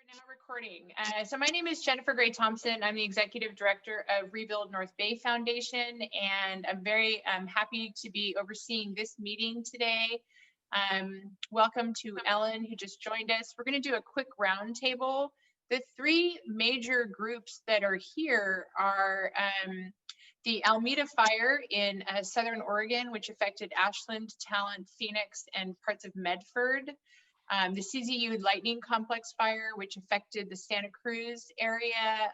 Now recording. So my name is Jennifer Gray Thompson. I'm the Executive Director of Rebuild NorthBay Foundation, and I'm very happy to be overseeing this meeting today. Welcome to Ellen, who just joined us. We're going to do a quick roundtable. The three major groups that are here are the Almeda fire in Southern Oregon, which affected Ashland, Talent, Phoenix, and parts of Medford. The CZU lightning complex fire, which affected the Santa Cruz area,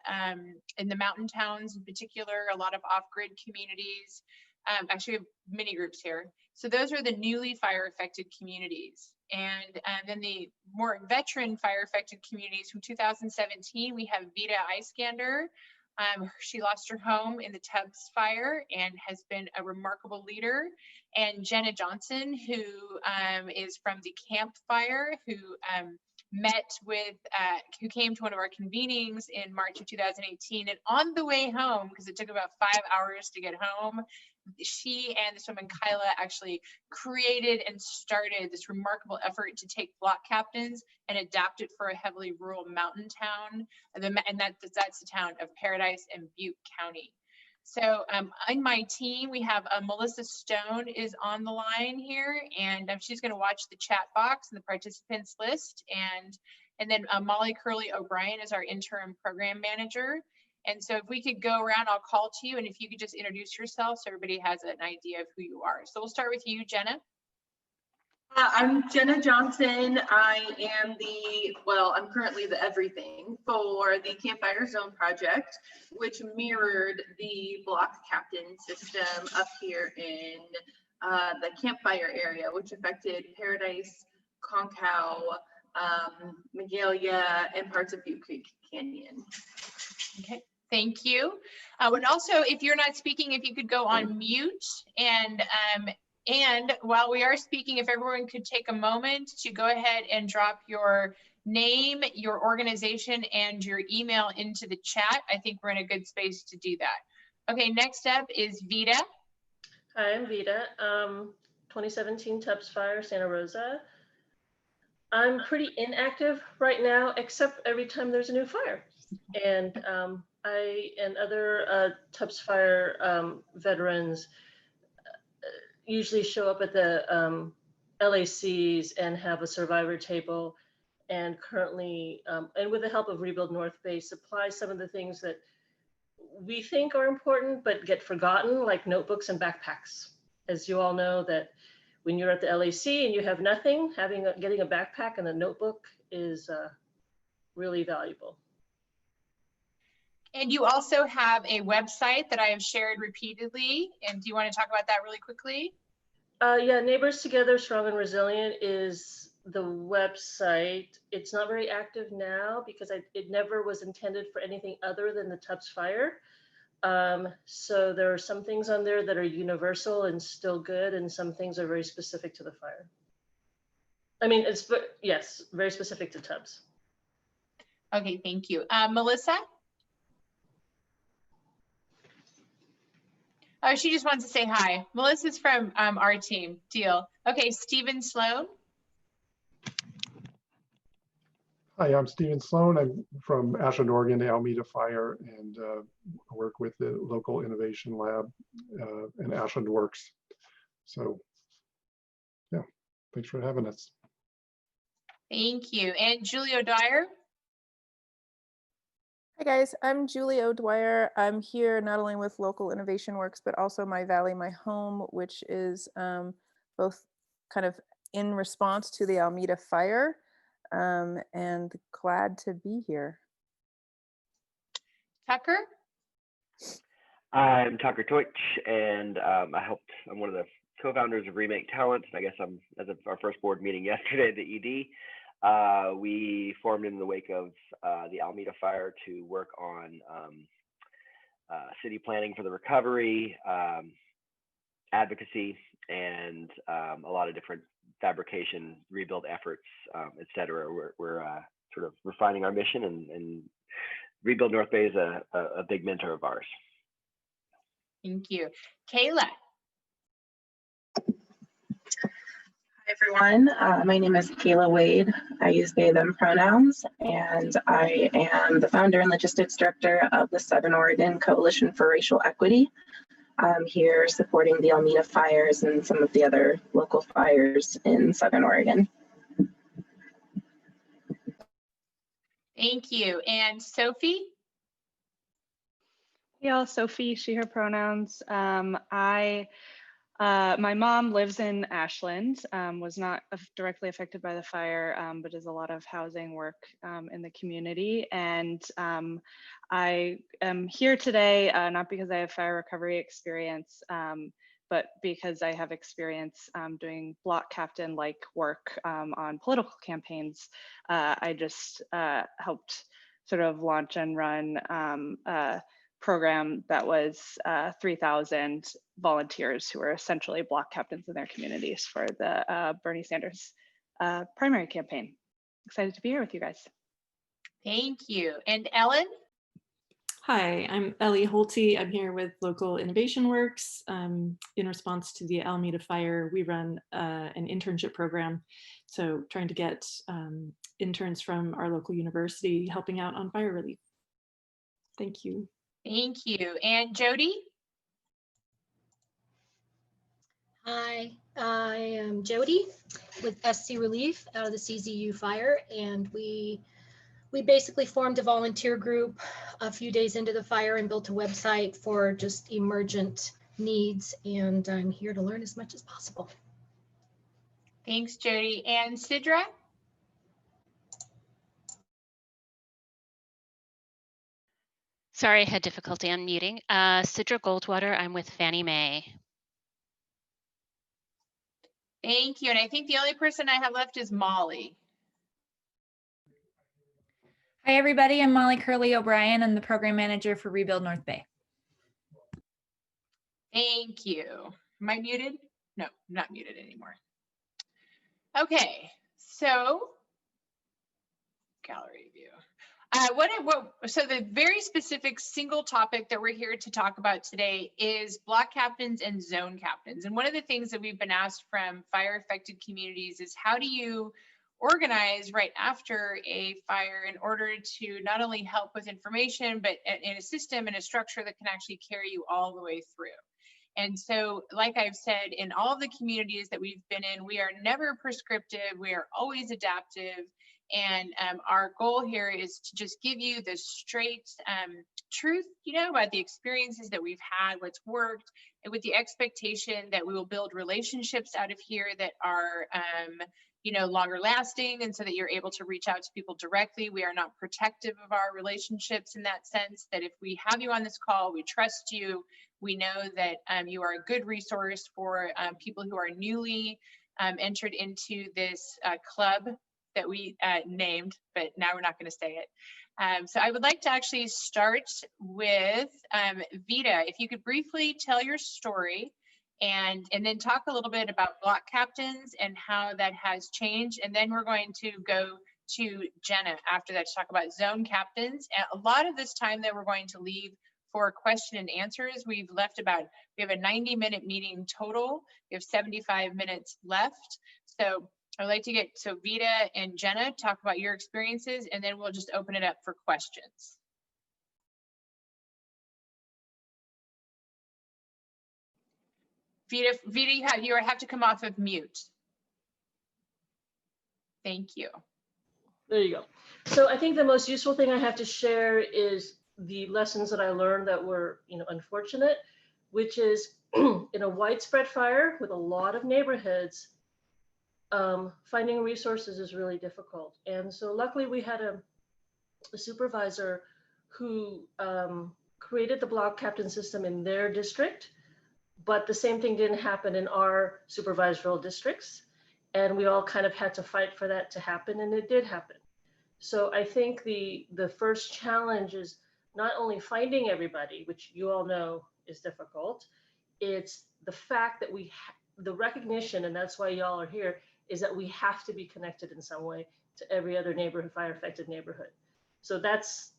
in the mountain towns in particular, a lot of off-grid communities. Actually, we have many groups here. So those are the newly fire-affected communities. And then the more veteran fire-affected communities from 2017, we have Vida Iskander. She lost her home in the Teutsch fire and has been a remarkable leader. And Jenna Johnson, who is from the Camp Fire, who who came to one of our convenings in March of 2018. And on the way home, because it took about 5 hours to get home, she and this woman Kyla actually created and started this remarkable effort to take block captains and adapt it for a heavily rural mountain town, and that's the town of Paradise and Butte County. So in my team, we have Melissa Stone is on the line here, and she's going to watch the chat box and the participants list, and then Molly Curley O'Brien is our interim program manager. And so if we could go around, I'll call to you, and if you could just introduce yourself so everybody has an idea of who you are. So we'll start with you, Jenna. I'm Jenna Johnson. I'm currently the everything for the Campfire Zone project, which mirrored the block captain system up here in the Campfire area, which affected Paradise, Concow, Magalia, and parts of Butte Creek Canyon. Okay. Thank you. And also, if you're not speaking, if you could go on mute, and while we are speaking, if everyone could take a moment to go ahead and drop your name, your organization, and your email into the chat, I think we're in a good space to do that. Okay, next up is Vida. Hi, I'm Vida. 2017 Teutsch fire, Santa Rosa. I'm pretty inactive right now, except every time there's a new fire. And I and other Teutsch fire veterans usually show up at the LACs and have a survivor table, and currently, and with the help of Rebuild NorthBay, supply some of the things that we think are important but get forgotten, like notebooks and backpacks. As you all know, that when you're at the LAC and you have nothing, getting a backpack and a notebook is really valuable. And you also have a website that I have shared repeatedly. And do you want to talk about that really quickly? Yeah, Neighbors Together, Strong and Resilient is the website. It's not very active now because it never was intended for anything other than the Teutsch fire. So there are some things on there that are universal and still good, and some things are very specific to the fire. I mean, yes, very specific to Teutsch. Okay, thank you. Melissa? Oh, she just wants to say hi. Melissa's from our team. Deal. Okay, Stephen Sloan. Hi, I'm Stephen Sloan. I'm from Ashland, Oregon, the Almeda Fire, and work with the local innovation lab and Ashland Works. So, yeah, thanks for having us. Thank you. And Julie O'Dwyer. Hi guys, I'm Julie O'Dwyer. I'm here not only with Local Innovation Works, but also My Valley, My Home, which is both kind of in response to the Almeda fire, and glad to be here. Tucker? I'm Tucker Teutsch, and I'm one of the co-founders of Remake Talent. I guess I'm, as of our first board meeting yesterday, the ED. We formed in the wake of the Almeda fire to work on city planning for the recovery, advocacy, and a lot of different fabrication, rebuild efforts, et cetera. We're sort of refining our mission, and Rebuild NorthBay is a big mentor of ours. Thank you. Kayla. Hi everyone. My name is Kayla Wade. I use they, them pronouns, and I am the founder and logistics director of the Southern Oregon Coalition for Racial Equity. I'm here supporting the Almeda fires and some of the other local fires in Southern Oregon. Thank you. And Sophie? Hey y'all, Sophie, she, her pronouns. My mom lives in Ashland, was not directly affected by the fire, but does a lot of housing work in the community. And I am here today, not because I have fire recovery experience, but because I have experience doing block captain-like work on political campaigns. I just helped sort of launch and run a program that was 3,000 volunteers who were essentially block captains in their communities for the Bernie Sanders primary campaign. Excited to be here with you guys. Thank you. And Ellen? Hi, I'm Ellie Holte. I'm here with Local Innovation Works. In response to the Almeda fire, we run an internship program. So trying to get interns from our local university helping out on fire relief. Thank you. Thank you. And Jody? Hi, I am Jody with SC Relief out of the CZU fire, and we basically formed a volunteer group a few days into the fire and built a website for just emergent needs, and I'm here to learn as much as possible. Thanks, Jody. And Sidra? Sorry, I had difficulty unmuting. Sidra Goldwater, I'm with Fannie Mae. Thank you. And I think the only person I have left is Molly. Hi, everybody. I'm Molly Curley O'Brien. I'm the program manager for Rebuild North Bay. Thank you. Am I muted? No, I'm not muted anymore. Okay, so gallery view. So the very specific single topic that we're here to talk about today is block captains and zone captains. And one of the things that we've been asked from fire affected communities is how do you organize right after a fire in order to not only help with information, but in a system and a structure that can actually carry you all the way through. And so, like I've said, in all of the communities that we've been in, we are never prescriptive, we are always adaptive. And our goal here is to just give you the straight truth, about the experiences that we've had, what's worked, and with the expectation that we will build relationships out of here that are, longer lasting, and so that you're able to reach out to people directly. We are not protective of our relationships in that sense, that if we have you on this call, we trust you. We know that you are a good resource for people who are newly entered into this club that we named, but now we're not going to say it. So I would like to actually start with Vita. If you could briefly tell your story and then talk a little bit about block captains and how that has changed. And then we're going to go to Jenna after that to talk about zone captains. And a lot of this time that we're going to leave for question and answers. We have a 90-minute meeting total. We have 75 minutes left. So I'd like to get Vita and Jenna talk about your experiences, and then we'll just open it up for questions. Vita, you have to come off of mute. Thank you. There you go. So I think the most useful thing I have to share is the lessons that I learned that were, unfortunate, which is in a widespread fire with a lot of neighborhoods, finding resources is really difficult. And so luckily we had a supervisor who created the block captain system in their district, but the same thing didn't happen in our supervisory districts. And we all kind of had to fight for that to happen, and it did happen. So I think the first challenge is not only finding everybody, which you all know is difficult, it's the fact that the recognition, and that's why y'all are here, is that we have to be connected in some way to every other neighborhood, fire affected neighborhood. So that's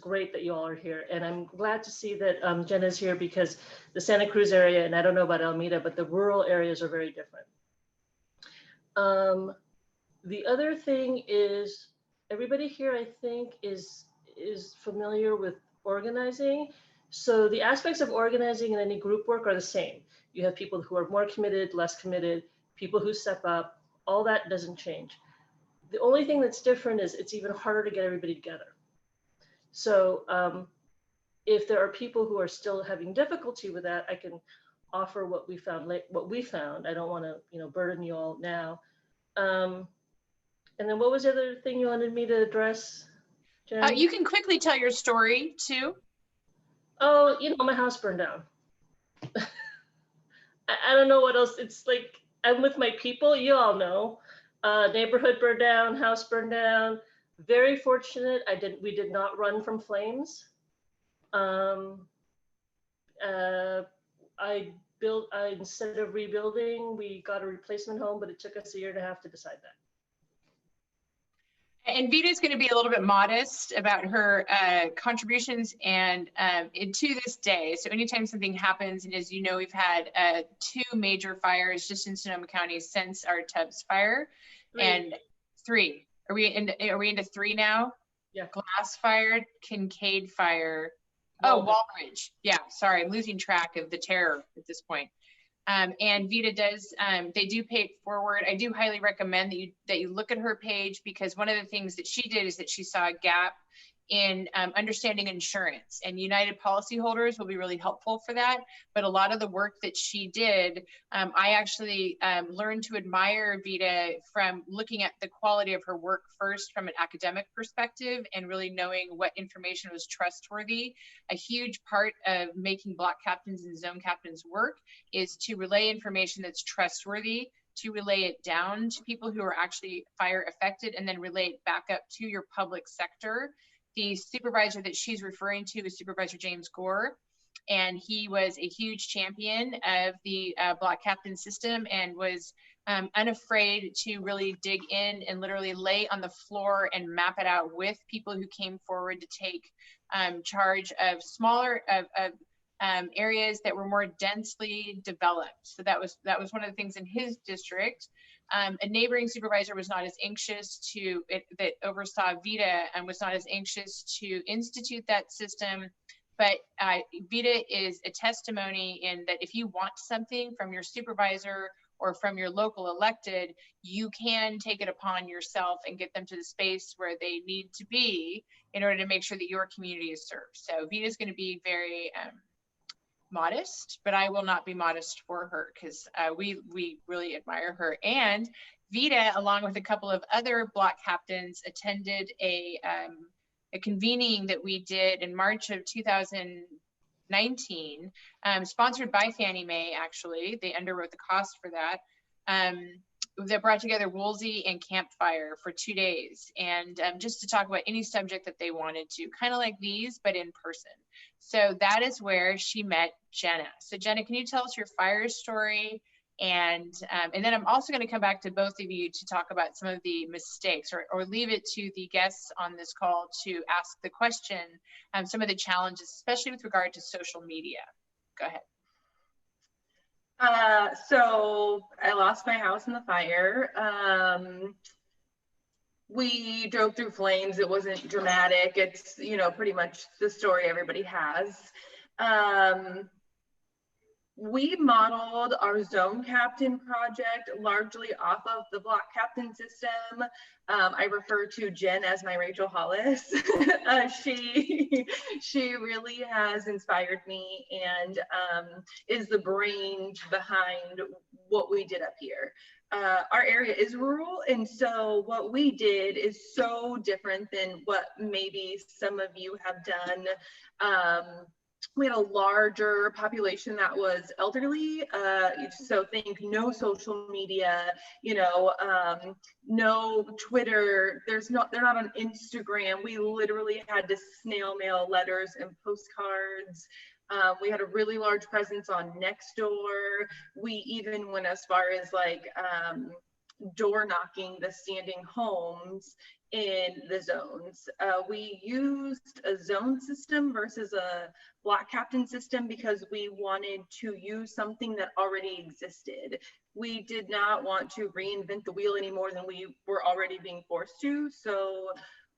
great that you all are here. And I'm glad to see that Jenna's here, because the Santa Cruz area, and I don't know about Almeda, but the rural areas are very different. The other thing is, everybody here, I think, is familiar with organizing. So the aspects of organizing in any group work are the same. You have people who are more committed, less committed, people who step up, all that doesn't change. The only thing that's different is it's even harder to get everybody together. So if there are people who are still having difficulty with that, I can offer what we found. I don't want to, burden you all now. And then what was the other thing you wanted me to address, Jen? You can quickly tell your story too. Oh, my house burned down. I don't know what else. It's like, I'm with my people, you all know. Neighborhood burned down, house burned down. Very fortunate, we did not run from flames. Instead of rebuilding, we got a replacement home, but it took us 1.5 years to decide that. And Vita's going to be a little bit modest about her contributions and to this day. So anytime something happens, and as you know, we've had 2 major fires just in Sonoma County since our Teutsch fire. 3. And 3. Are we into 3 now? Yeah. Glass fire, Kincaid fire. Oh, Walbridge. Yeah, sorry, I'm losing track of the terror at this point. And Vita does, they do pay it forward. I do highly recommend that you look at her page, because one of the things that she did is that she saw a gap in understanding insurance, and United policyholders will be really helpful for that. But a lot of the work that she did, I actually learned to admire Vita from looking at the quality of her work first from an academic perspective, and really knowing what information was trustworthy. A huge part of making block captains and zone captains work is to relay information that's trustworthy, to relay it down to people who are actually fire affected, and then relay it back up to your public sector. The supervisor that she's referring to is Supervisor James Gore, and he was a huge champion of the block captain system, and was unafraid to really dig in and literally lay on the floor and map it out with people who came forward to take charge of smaller areas that were more densely developed. So that was one of the things in his district. A neighboring supervisor was not as anxious that oversaw Vita, and was not as anxious to institute that system. But Vita is a testimony in that if you want something from your supervisor or from your local elected, you can take it upon yourself and get them to the space where they need to be in order to make sure that your community is served. So Vita is going to be very modest, but I will not be modest for her, because we really admire her. And Vita, along with a couple of other block captains, attended a convening that we did in March of 2019, sponsored by Fannie Mae. Actually, they underwrote the cost for that. That brought together Woolsey and Campfire for 2 days, and just to talk about any subject that they wanted to, kind of like these, but in person. So that is where she met Jenna. So Jenna, can you tell us your fire story? And then I'm also going to come back to both of you to talk about some of the mistakes, or leave it to the guests on this call to ask the question, some of the challenges, especially with regard to social media. Go ahead. So I lost my house in the fire. We drove through flames. It wasn't dramatic. It's, pretty much the story everybody has. We modeled our zone captain project largely off of the block captain system. I refer to Jen as my Rachel Hollis. She really has inspired me, and is the brain behind what we did up here. Our area is rural, and so what we did is so different than what maybe some of you have done. We had a larger population that was elderly, so think no social media, no Twitter. They're not on Instagram. We literally had to snail mail letters and postcards. We had a really large presence on Nextdoor. We even went as far as door knocking the standing homes in the zones. We used a zone system versus a block captain system because we wanted to use something that already existed. we did not want to reinvent the wheel any more than we were already being forced to. So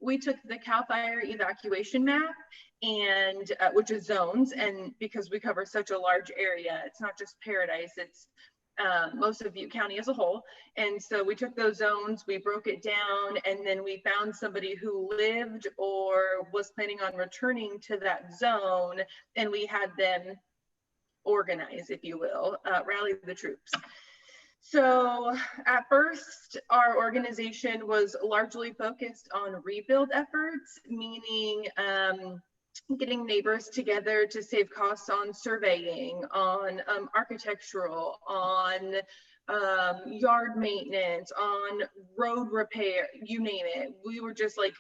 we took the CAL FIRE evacuation map, and which is zones, and because we cover such a large area, it's not just Paradise, it's most of Butte County as a whole. And so we took those zones, we broke it down, and then we found somebody who lived or was planning on returning to that zone, and we had them organize, if you will, rally the troops. So at first, our organization was largely focused on rebuild efforts, meaning getting neighbors together to save costs on surveying, on architectural, on yard maintenance, on road repair, you name it. We were just like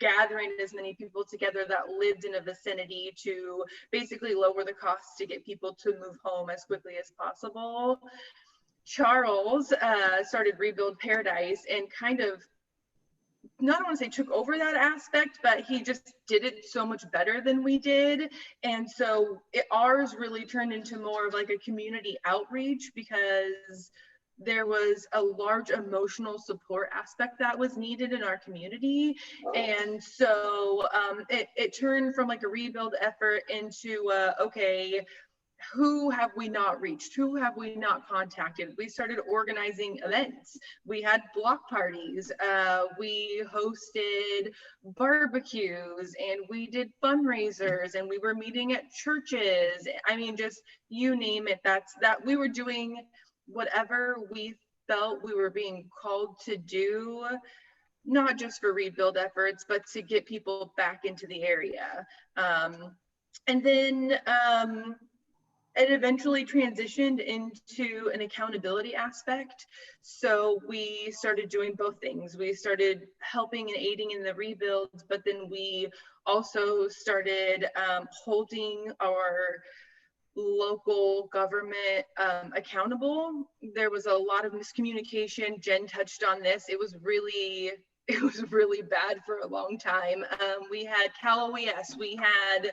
gathering as many people together that lived in a vicinity to basically lower the costs to get people to move home as quickly as possible. Charles started Rebuild Paradise and kind of, not want to say took over that aspect, but he just did it so much better than we did. And so ours really turned into more of like a community outreach, because there was a large emotional support aspect that was needed in our community. And so it turned from like a rebuild effort into, okay, who have we not reached? Who have we not contacted? We started organizing events. We had block parties. We hosted barbecues, and we did fundraisers, and we were meeting at churches. I mean, just you name it. That we were doing whatever we felt we were being called to do, not just for rebuild efforts, but to get people back into the area. And then it eventually transitioned into an accountability aspect. So we started doing both things. We started helping and aiding in the rebuilds, but then we also started holding our local government accountable. There was a lot of miscommunication. Jen touched on this. It was really bad for a long time. We had Cal OES, we had,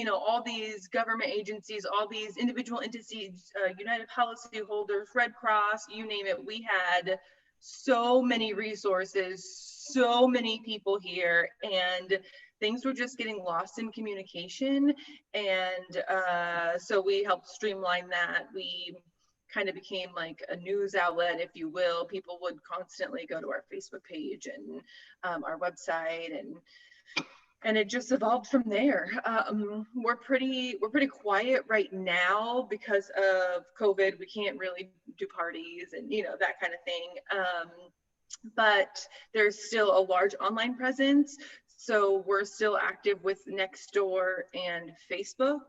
all these government agencies, all these individual entities, United Policy Holders, Red Cross, you name it. We had so many resources, so many people here, and things were just getting lost in communication. And so we helped streamline that. We kind of became like a news outlet, if you will. People would constantly go to our Facebook page and our website, and it just evolved from there. We're pretty quiet right now because of COVID. We can't really do parties and that kind of thing. But there's still a large online presence. So we're still active with Nextdoor and Facebook.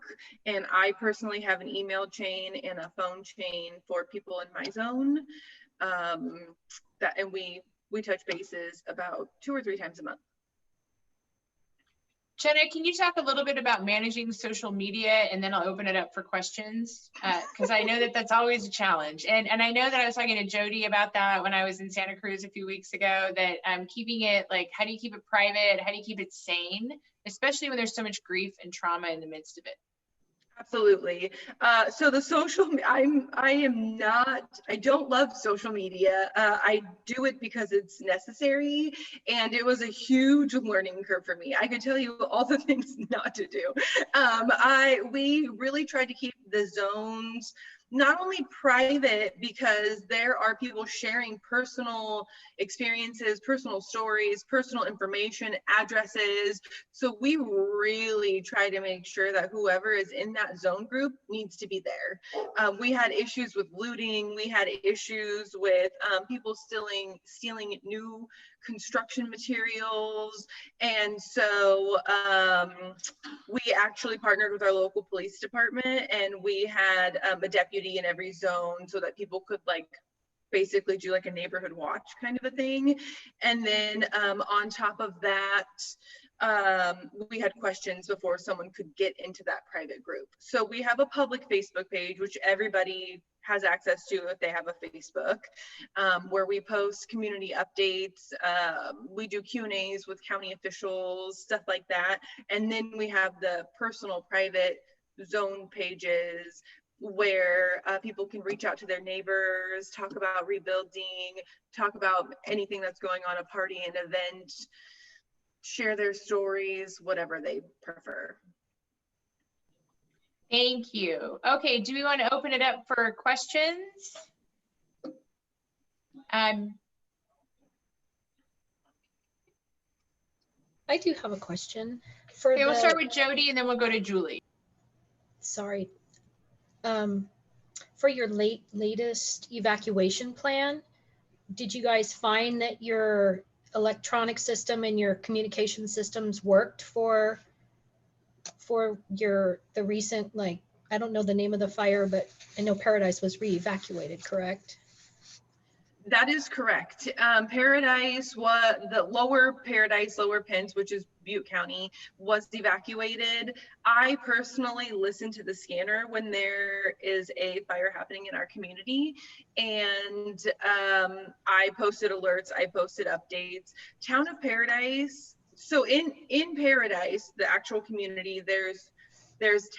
And I personally have an email chain and a phone chain for people in my zone. And we touch bases about 2 or 3 times a month. Jenna, can you talk a little bit about managing social media, and then I'll open it up for questions, because I know that that's always a challenge. And I know that I was talking to Jody about that when I was in Santa Cruz a few weeks ago, that keeping it, like, how do you keep it private? How do you keep it sane, especially when there's so much grief and trauma in the midst of it? Absolutely. So the social, I don't love social media. I do it because it's necessary, and it was a huge learning curve for me. I could tell you all the things not to do. We really tried to keep the zones not only private, because there are people sharing personal experiences, personal stories, personal information, addresses. So we really try to make sure that whoever is in that zone group needs to be there. We had issues with looting. We had issues with people stealing new construction materials. And so we actually partnered with our local police department, and we had a deputy in every zone so that people could basically do like a neighborhood watch kind of a thing. And then on top of that, we had questions before someone could get into that private group. So we have a public Facebook page, which everybody has access to if they have a Facebook, where we post community updates. We do Q&As with county officials, stuff like that. And then we have the personal private zone pages where people can reach out to their neighbors, talk about rebuilding, talk about anything that's going on, a party, an event, share their stories, whatever they prefer. Thank you. Okay, do we want to open it up for questions? I do have a question. Okay, we'll start with Jody and then we'll go to Julie. Sorry. For your latest evacuation plan, did you guys find that your electronic system and your communication systems worked for the recent, like, I don't know the name of the fire, but I know Paradise was re-evacuated, correct? That is correct. Paradise was the lower Pence, which is Butte County, was evacuated. I personally listen to the scanner when there is a fire happening in our community, and I posted alerts, I posted updates. Town of Paradise. So in Paradise, the actual community, there's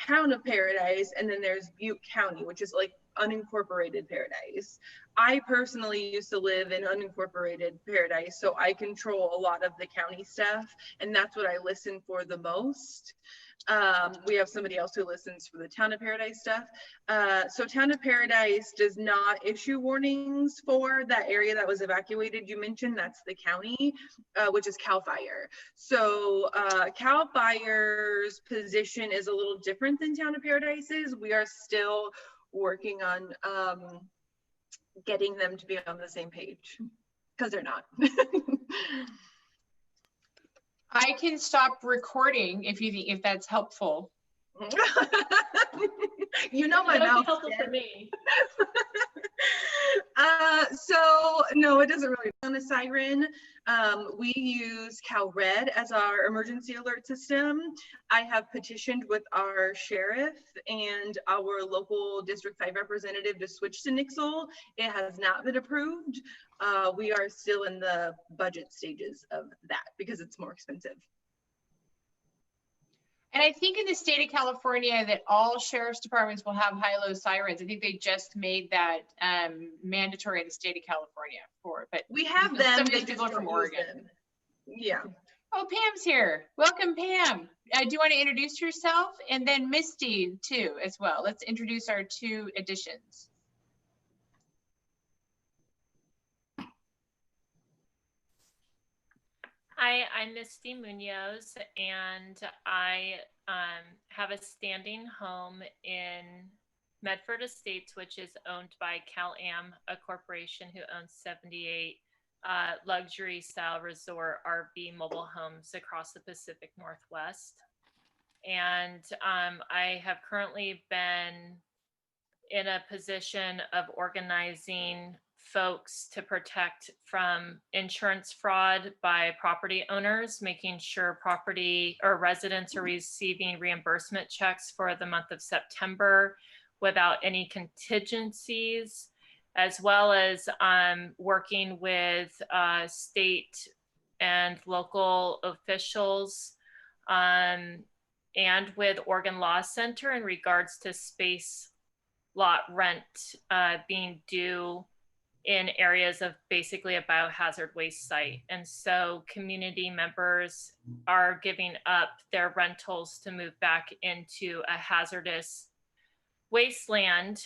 Town of Paradise, and then there's Butte County, which is like unincorporated Paradise. I personally used to live in unincorporated Paradise, so I control a lot of the county stuff, and that's what I listen for the most. We have somebody else who listens for the Town of Paradise stuff. So Town of Paradise does not issue warnings for that area that was evacuated. You mentioned that's the county, which is CAL FIRE. So CAL FIRE's position is a little different than Town of Paradise's. We are still working on getting them to be on the same page, because they're not. I can stop recording if that's helpful. You know my mouth. Helpful for me. So no, it doesn't really on a siren. We use CalRed as our emergency alert system. I have petitioned with our sheriff and our local District 5 representative to switch to Nixle. It has not been approved. We are still in the budget stages of that because it's more expensive. And I think in the state of California that all sheriff's departments will have high-low sirens. I think they just made that mandatory in the state of California but we have them. Some of these people are from Oregon. Yeah. Oh, Pam's here. Welcome, Pam. Do you want to introduce yourself? And then Misty too, as well. Let's introduce our two additions. Hi, I'm Misty Munoz, and I have a standing home in Medford Estates, which is owned by CalAm, a corporation who owns 78 luxury style resort RV mobile homes across the Pacific Northwest. And I have currently been in a position of organizing folks to protect from insurance fraud by property owners, making sure property or residents are receiving reimbursement checks for the month of September without any contingencies, as well as working with state and local officials and with Oregon Law Center in regards to space lot rent being due in areas of basically a biohazard waste site. And so community members are giving up their rentals to move back into a hazardous wasteland,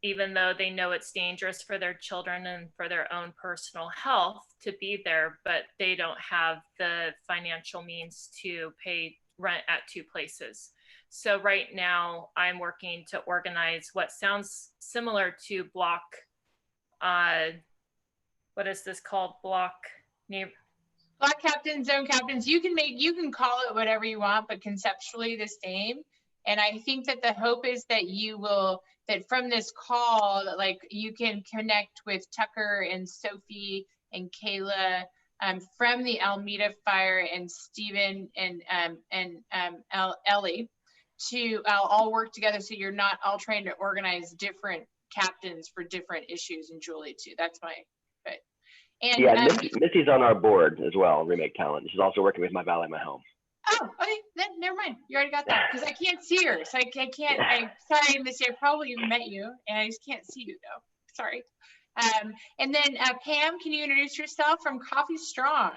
even though they know it's dangerous for their children and for their own personal health to be there, but they don't have the financial means to pay rent at two places. So right now I'm working to organize what sounds similar to block, what is this called? Block captains, zone captains. You can call it whatever you want, but conceptually the same. And I think that the hope is that that from this call, like you can connect with Tucker and Sophie and Kayla from the Almeda fire and Stephen and Ellie to all work together, so you're not all trying to organize different captains for different issues, and Julie too. That's my and yeah, Misty's on our board as well, Remake Talent. She's also working with My Valley, My Home. Oh, okay, then never mind. You already got that because I can't see her, so I can't. I'm sorry, Missy. I probably met you, and I just can't see you though. Sorry. And then Pam, can you introduce yourself from Coffee Strong?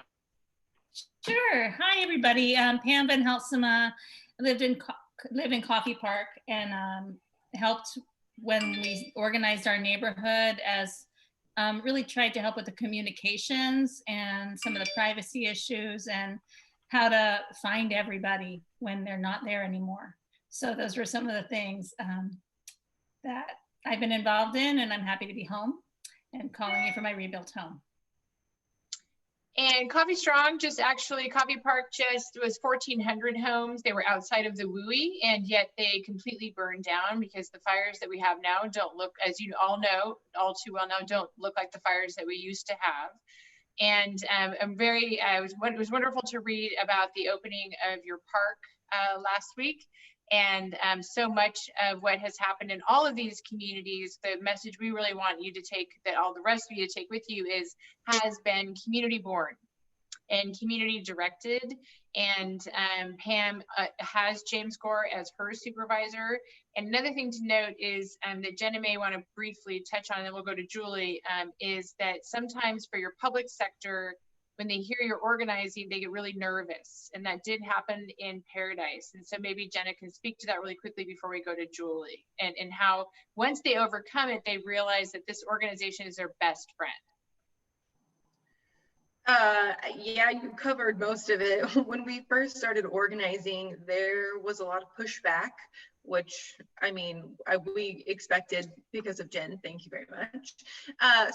Sure. Hi, everybody. Pam Van Helsema. I live in Coffee Park and helped when we organized our neighborhood, as really tried to help with the communications and some of the privacy issues and how to find everybody when they're not there anymore. So those were some of the things that I've been involved in, and I'm happy to be home and calling you for my rebuilt home. And Coffee Strong Coffee Park just was 1,400 homes. They were outside of the WUI, and yet they completely burned down because the fires that we have now don't look, as you all know, all too well now, don't look like the fires that we used to have. And it was wonderful to read about the opening of your park last week. And so much of what has happened in all of these communities, the message we really want you to take, that all the rest of you to take with you, has been community born and community directed. And Pam has James Gore as her supervisor. And another thing to note is that Jenna may want to briefly touch on, and then we'll go to Julie, is that sometimes for your public sector, when they hear you're organizing, they get really nervous. And that did happen in Paradise. And so maybe Jenna can speak to that really quickly before we go to Julie, and how once they overcome it, they realize that this organization is their best friend. Yeah, you covered most of it. When we first started organizing, there was a lot of pushback, which, I mean, we expected because of Jen. Thank you very much.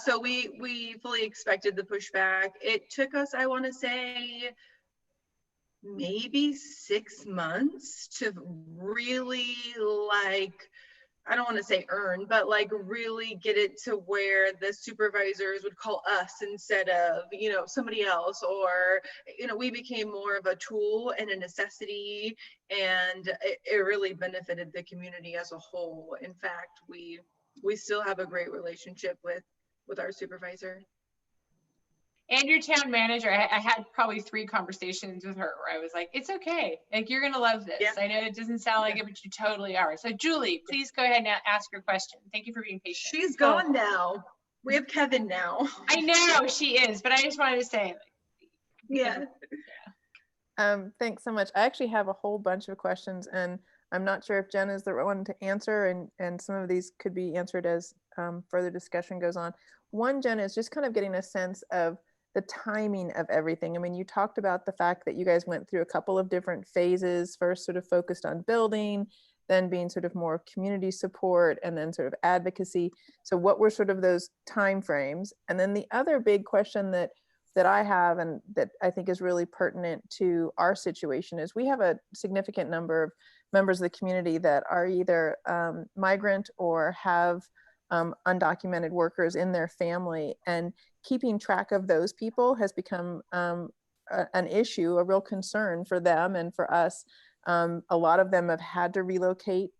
So we fully expected the pushback. It took us, I want to say, maybe 6 months to really, like, I don't want to say earn, but like really get it to where the supervisors would call us instead of, you know, somebody else, or, you know, we became more of a tool and a necessity, and it really benefited the community as a whole. In fact, we still have a great relationship with our supervisor. And your town manager. I had probably 3 conversations with her where I was like, it's okay. Like, you're going to love this. Yeah. I know it doesn't sound like it, but you totally are. So Julie, please go ahead and ask your question. Thank you for being patient. She's gone now. We have Kevin now. I know she is, but I just wanted to say. Yeah. Thanks so much. I actually have a whole bunch of questions, and I'm not sure if Jen is the one to answer, and some of these could be answered as further discussion goes on. One, Jen, is just kind of getting a sense of the timing of everything. I mean, you talked about the fact that you guys went through a couple of different phases, first sort of focused on building, then being sort of more community support, and then sort of advocacy. So what were sort of those timeframes? And then the other big question that I have, and that I think is really pertinent to our situation, is we have a significant number of members of the community that are either migrant or have undocumented workers in their family, and keeping track of those people has become an issue, a real concern for them and for us. A lot of them have had to relocate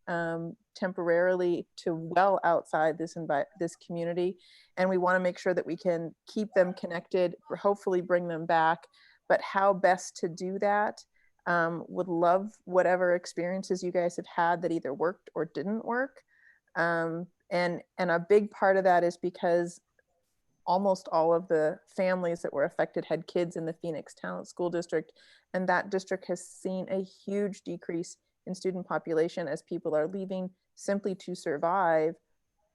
temporarily to well outside this community, and we want to make sure that we can keep them connected, hopefully bring them back. But how best to do that? Would love whatever experiences you guys have had that either worked or didn't work. And a big part of that is because almost all of the families that were affected had kids in the Phoenix Talent School District, and that district has seen a huge decrease in student population as people are leaving simply to survive,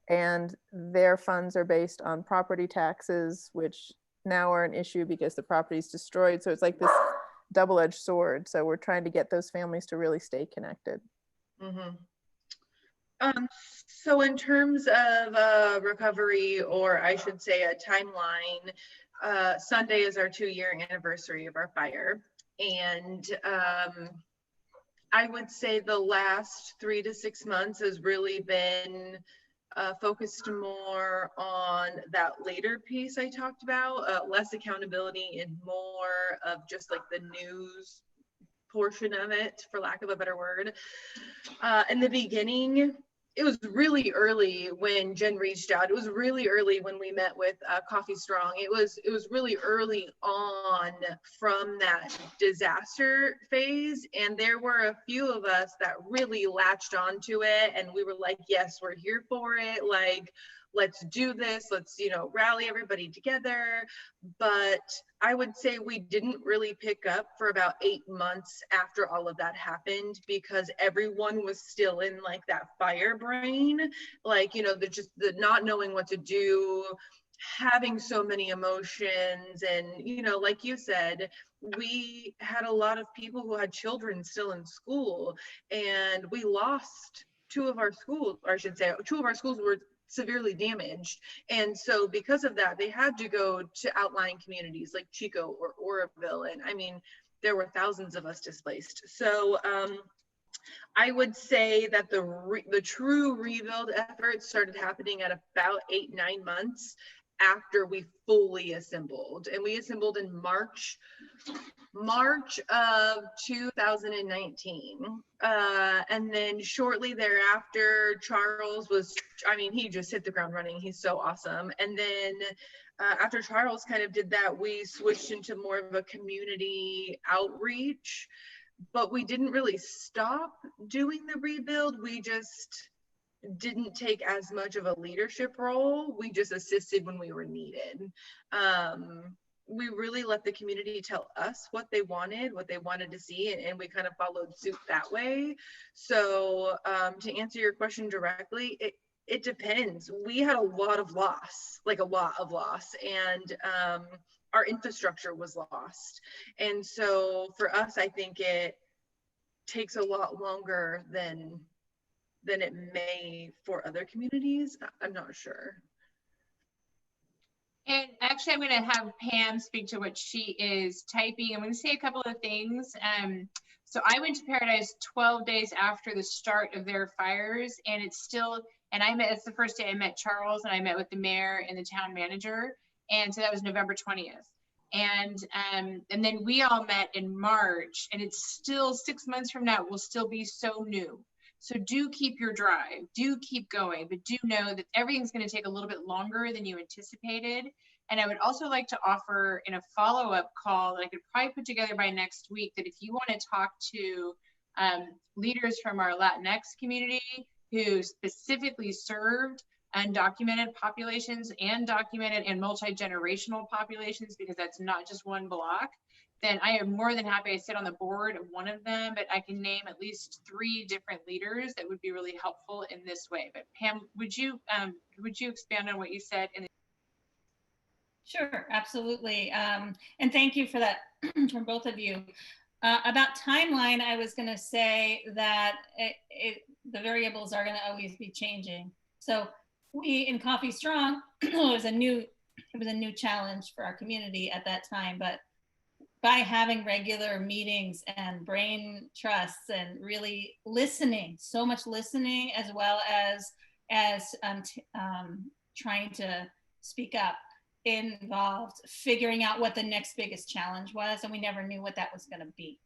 and their funds are based on property taxes, which now are an issue because the property is destroyed. So it's like this double-edged sword. So we're trying to get those families to really stay connected. Mm-hmm. So in terms of recovery, or I should say a timeline, Sunday is our 2-year anniversary of our fire. And I would say the last 3 to 6 months has really been focused more on that later piece I talked about, less accountability and more of just like the news portion of it, for lack of a better word. In the beginning, it was really early when Jen reached out. It was really early when we met with Coffee Strong. It was really early on from that disaster phase. And there were a few of us that really latched onto it. And we were like, yes, we're here for it. Like, let's do this. Let's, you know, rally everybody together. But I would say we didn't really pick up for about 8 months after all of that happened, because everyone was still in like that fire brain, like, you know, the not knowing what to do, having so many emotions. And, you know, like you said, we had a lot of people who had children still in school, and we lost 2 of our schools, or I should say 2 of our schools were severely damaged. And so because of that, they had to go to outlying communities like Chico or Oroville. And I mean, there were thousands of us displaced. So I would say that the true rebuild effort started happening at about 8-9 months after we fully assembled. And we assembled in March of 2019. And then shortly thereafter, Charles was, I mean, he just hit the ground running. He's so awesome. And then after Charles kind of did that, we switched into more of a community outreach, but we didn't really stop doing the rebuild. We just didn't take as much of a leadership role. We just assisted when we were needed. We really let the community tell us what they wanted to see, and we kind of followed suit that way. So to answer your question directly, it depends. We had a lot of loss, and our infrastructure was lost. And so for us, I think it takes a lot longer than it may for other communities. I'm not sure. And actually, I'm going to have Pam speak to what she is typing. I'm going to say a couple of things. So I went to Paradise 12 days after the start of their fires, and it's the first day I met Charles, and I met with the mayor and the town manager. And so that was November 20th. And then we all met in March, and it's still 6 months from now, it will still be so new. So do keep your drive, do keep going, but do know that everything's going to take a little bit longer than you anticipated. And I would also like to offer in a follow-up call that I could probably put together by next week, that if you want to talk to leaders from our Latinx community who specifically served undocumented populations and documented and multi-generational populations, because that's not just one block, then I am more than happy. I sit on the board of one of them, but I can name at least 3 different leaders that would be really helpful in this way. But Pam, would you expand on what you said? Sure, absolutely. And thank you for that from both of you. About timeline, I was going to say that the variables are going to always be changing. So we in Coffee Strong, it was a new challenge for our community at that time, but by having regular meetings and brain trusts and really listening, so much listening, as well as trying to speak up, involved figuring out what the next biggest challenge was, and we never knew what that was going to be.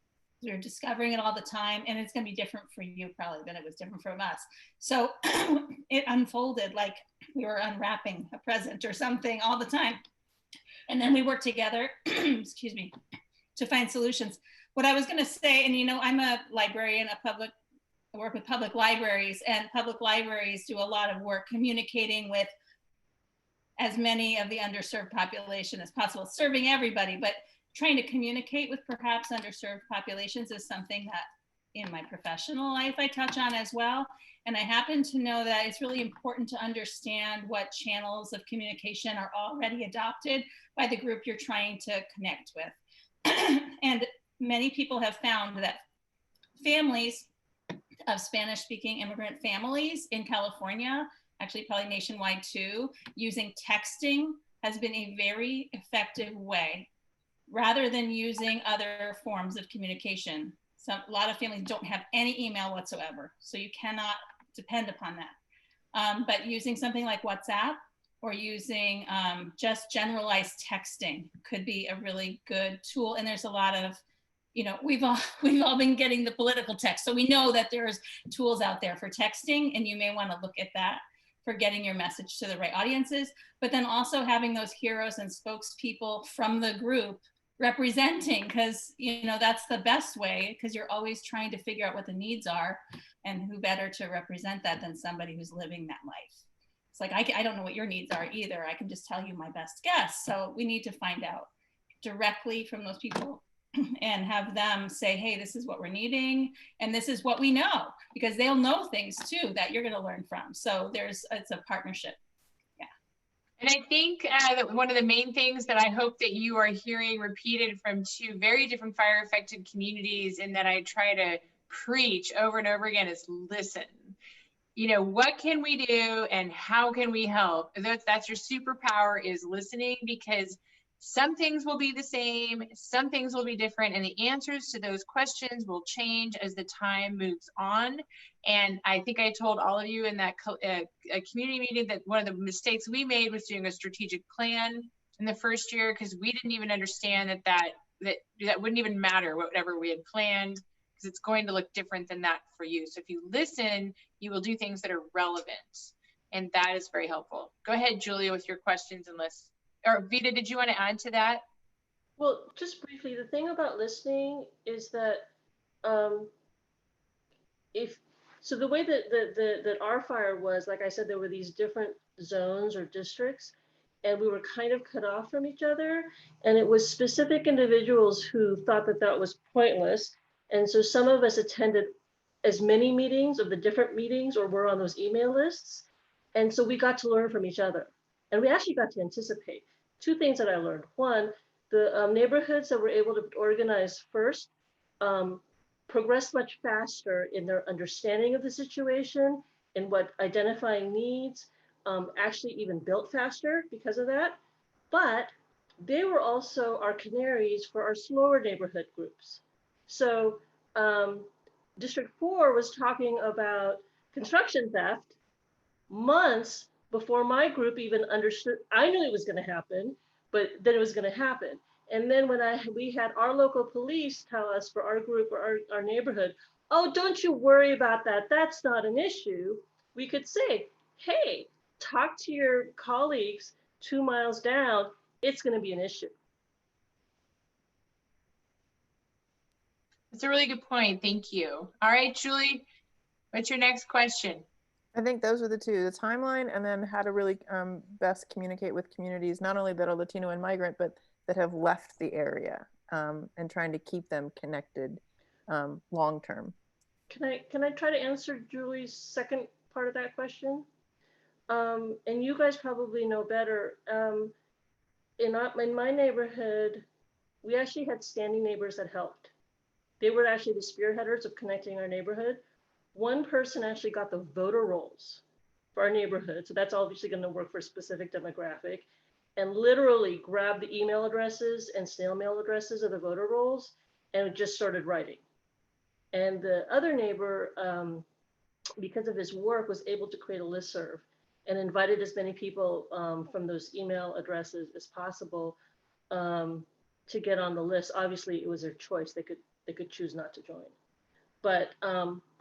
We were discovering it all the time, and it's going to be different for you probably than it was different from us. So it unfolded like we were unwrapping a present or something all the time. And then we worked together, excuse me, to find solutions. What I was going to say, and you know, I'm a librarian, I work with public libraries, and public libraries do a lot of work communicating with as many of the underserved population as possible, serving everybody, but trying to communicate with perhaps underserved populations is something that in my professional life I touch on as well. And I happen to know that it's really important to understand what channels of communication are already adopted by the group you're trying to connect with. And many people have found that families of Spanish-speaking immigrant families in California, actually probably nationwide too, using texting has been a very effective way, rather than using other forms of communication. A lot of families don't have any email whatsoever, so you cannot depend upon that. But using something like WhatsApp or using just generalized texting could be a really good tool. And there's a lot of you know, we've all been getting the political text. So we know that there's tools out there for texting, and you may want to look at that for getting your message to the right audiences, but then also having those heroes and spokespeople from the group representing, because, you know, that's the best way, because you're always trying to figure out what the needs are, and who better to represent that than somebody who's living that life. It's like, I don't know what your needs are either. I can just tell you my best guess. So we need to find out directly from those people and have them say, hey, this is what we're needing, and this is what we know, because they'll know things too that you're going to learn from. So it's a partnership. And I think that one of the main things that I hope that you are hearing repeated from two very different fire affected communities, and that I try to preach over and over again, is listen. You know, what can we do and how can we help? That's your superpower, is listening, because some things will be the same, some things will be different, and the answers to those questions will change as the time moves on. And I think I told all of you in that community meeting that one of the mistakes we made was doing a strategic plan in the first year, because we didn't even understand that wouldn't even matter whatever we had planned, because it's going to look different than that for you. So if you listen, you will do things that are relevant, and that is very helpful. Go ahead, Julia, with your questions and lists. Or Vita, did you want to add to that? Well, just briefly, the thing about listening is that the way that our fire was, like I said, there were these different zones or districts, and we were kind of cut off from each other. And it was specific individuals who thought that that was pointless. And so some of us attended as many meetings of the different meetings, or were on those email lists. And so we got to learn from each other. And we actually got to anticipate. Two things that I learned. One, the neighborhoods that were able to organize first progressed much faster in their understanding of the situation and what identifying needs, actually even built faster because of that. But they were also our canaries for our slower neighborhood groups. So District 4 was talking about construction theft months before my group even understood. I knew it was going to happen, but that it was going to happen. And then when we had our local police tell us for our group or our neighborhood, oh, don't you worry about that. That's not an issue. We could say, hey, talk to your colleagues 2 miles down. It's going to be an issue. That's a really good point. Thank you. All right, Julie, what's your next question? I think those are the two, the timeline, and then how to really best communicate with communities, not only that are Latino and migrant, but that have left the area, and trying to keep them connected long-term. Can I try to answer Julie's second part of that question? And you guys probably know better. In my neighborhood, we actually had standing neighbors that helped. They were actually the spearheaders of connecting our neighborhood. One person actually got the voter rolls for our neighborhood. So that's obviously going to work for a specific demographic, and literally grabbed the email addresses and snail mail addresses of the voter rolls and just started writing. And the other neighbor, because of his work, was able to create a listserv and invited as many people from those email addresses as possible to get on the list. Obviously, it was their choice. They could choose not to join. But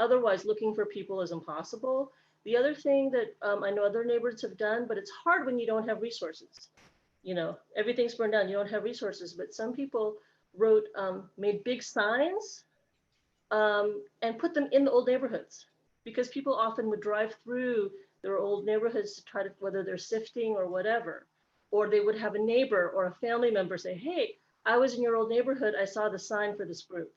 otherwise, looking for people is impossible. The other thing that I know other neighborhoods have done, but it's hard when you don't have resources. You know, everything's burned down, you don't have resources, but some people made big signs and put them in the old neighborhoods, because people often would drive through their old neighborhoods to try to, whether they're sifting or whatever, or they would have a neighbor or a family member say, hey, I was in your old neighborhood, I saw the sign for this group.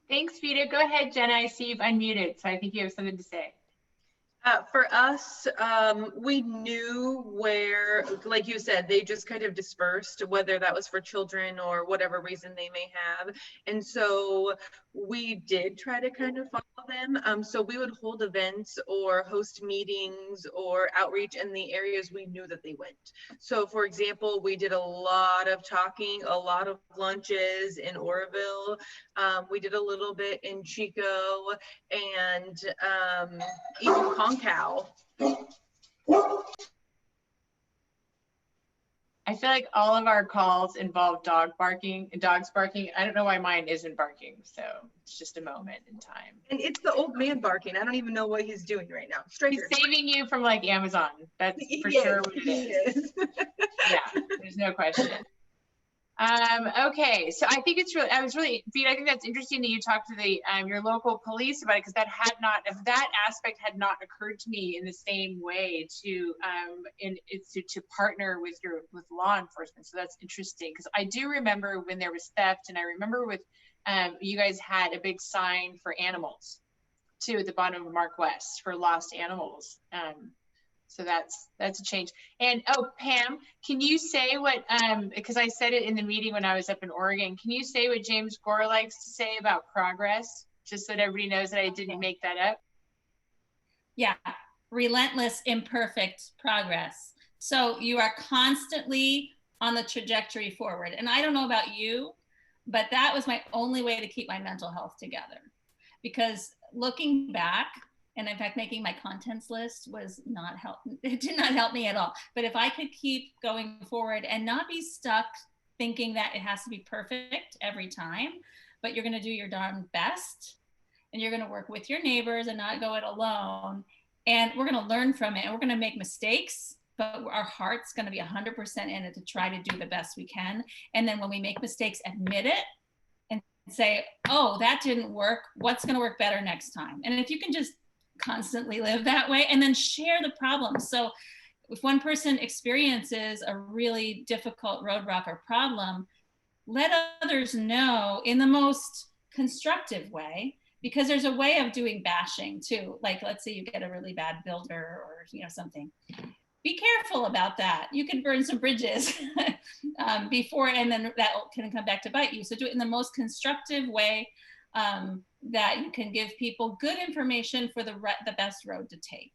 Thanks, Vita. Go ahead, Jenna. I see you've unmuted, so I think you have something to say. For us, we knew where, like you said, they just kind of dispersed, whether that was for children or whatever reason they may have. And so we did try to kind of follow them. So we would hold events or host meetings or outreach in the areas we knew that they went. So for example, we did a lot of talking, a lot of lunches in Oroville. We did a little bit in Chico, and even Cow. I I feel like all of our calls involve dogs barking. I don't know why mine isn't barking, so it's just a moment in time. And it's the old man barking. I don't even know what he's doing right now. Stranger. He's saving you from like Amazon. That's for He sure is. what it He is. is. Yeah, there's no question. Okay, so I think it's really, Vita, I think that's interesting that you talked to the your local police about it, because that aspect had not occurred to me in the same way to partner with law enforcement. So that's interesting, because I do remember when there was theft, and I remember with you guys had a big sign for animals too at the bottom of Mark West for lost animals. So that's a change. And oh, Pam, can you say what, because I said it in the meeting when I was up in Oregon, can you say what James Gore likes to say about progress, just so that everybody knows that I didn't make that up? Yeah, relentless, imperfect progress. So you are constantly on the trajectory forward. And I don't know about you, but that was my only way to keep my mental health together. Because looking back, and in fact, making my contents list was not help. It did not help me at all. But if I could keep going forward and not be stuck thinking that it has to be perfect every time, but you're going to do your darn best, and you're going to work with your neighbors and not go it alone. And we're going to learn from it, and we're going to make mistakes, but our heart's going to be 100% in it to try to do the best we can. And then when we make mistakes, admit it and say, oh, that didn't work. What's going to work better next time? And if you can just constantly live that way, and then share the problem. So if one person experiences a really difficult roadblock or problem, let others know in the most constructive way, because there's a way of doing bashing too. Like, let's say you get a really bad builder or something. Be careful about that. You could burn some bridges before, and then that can come back to bite you. So do it in the most constructive way that you can give people good information for the best road to take.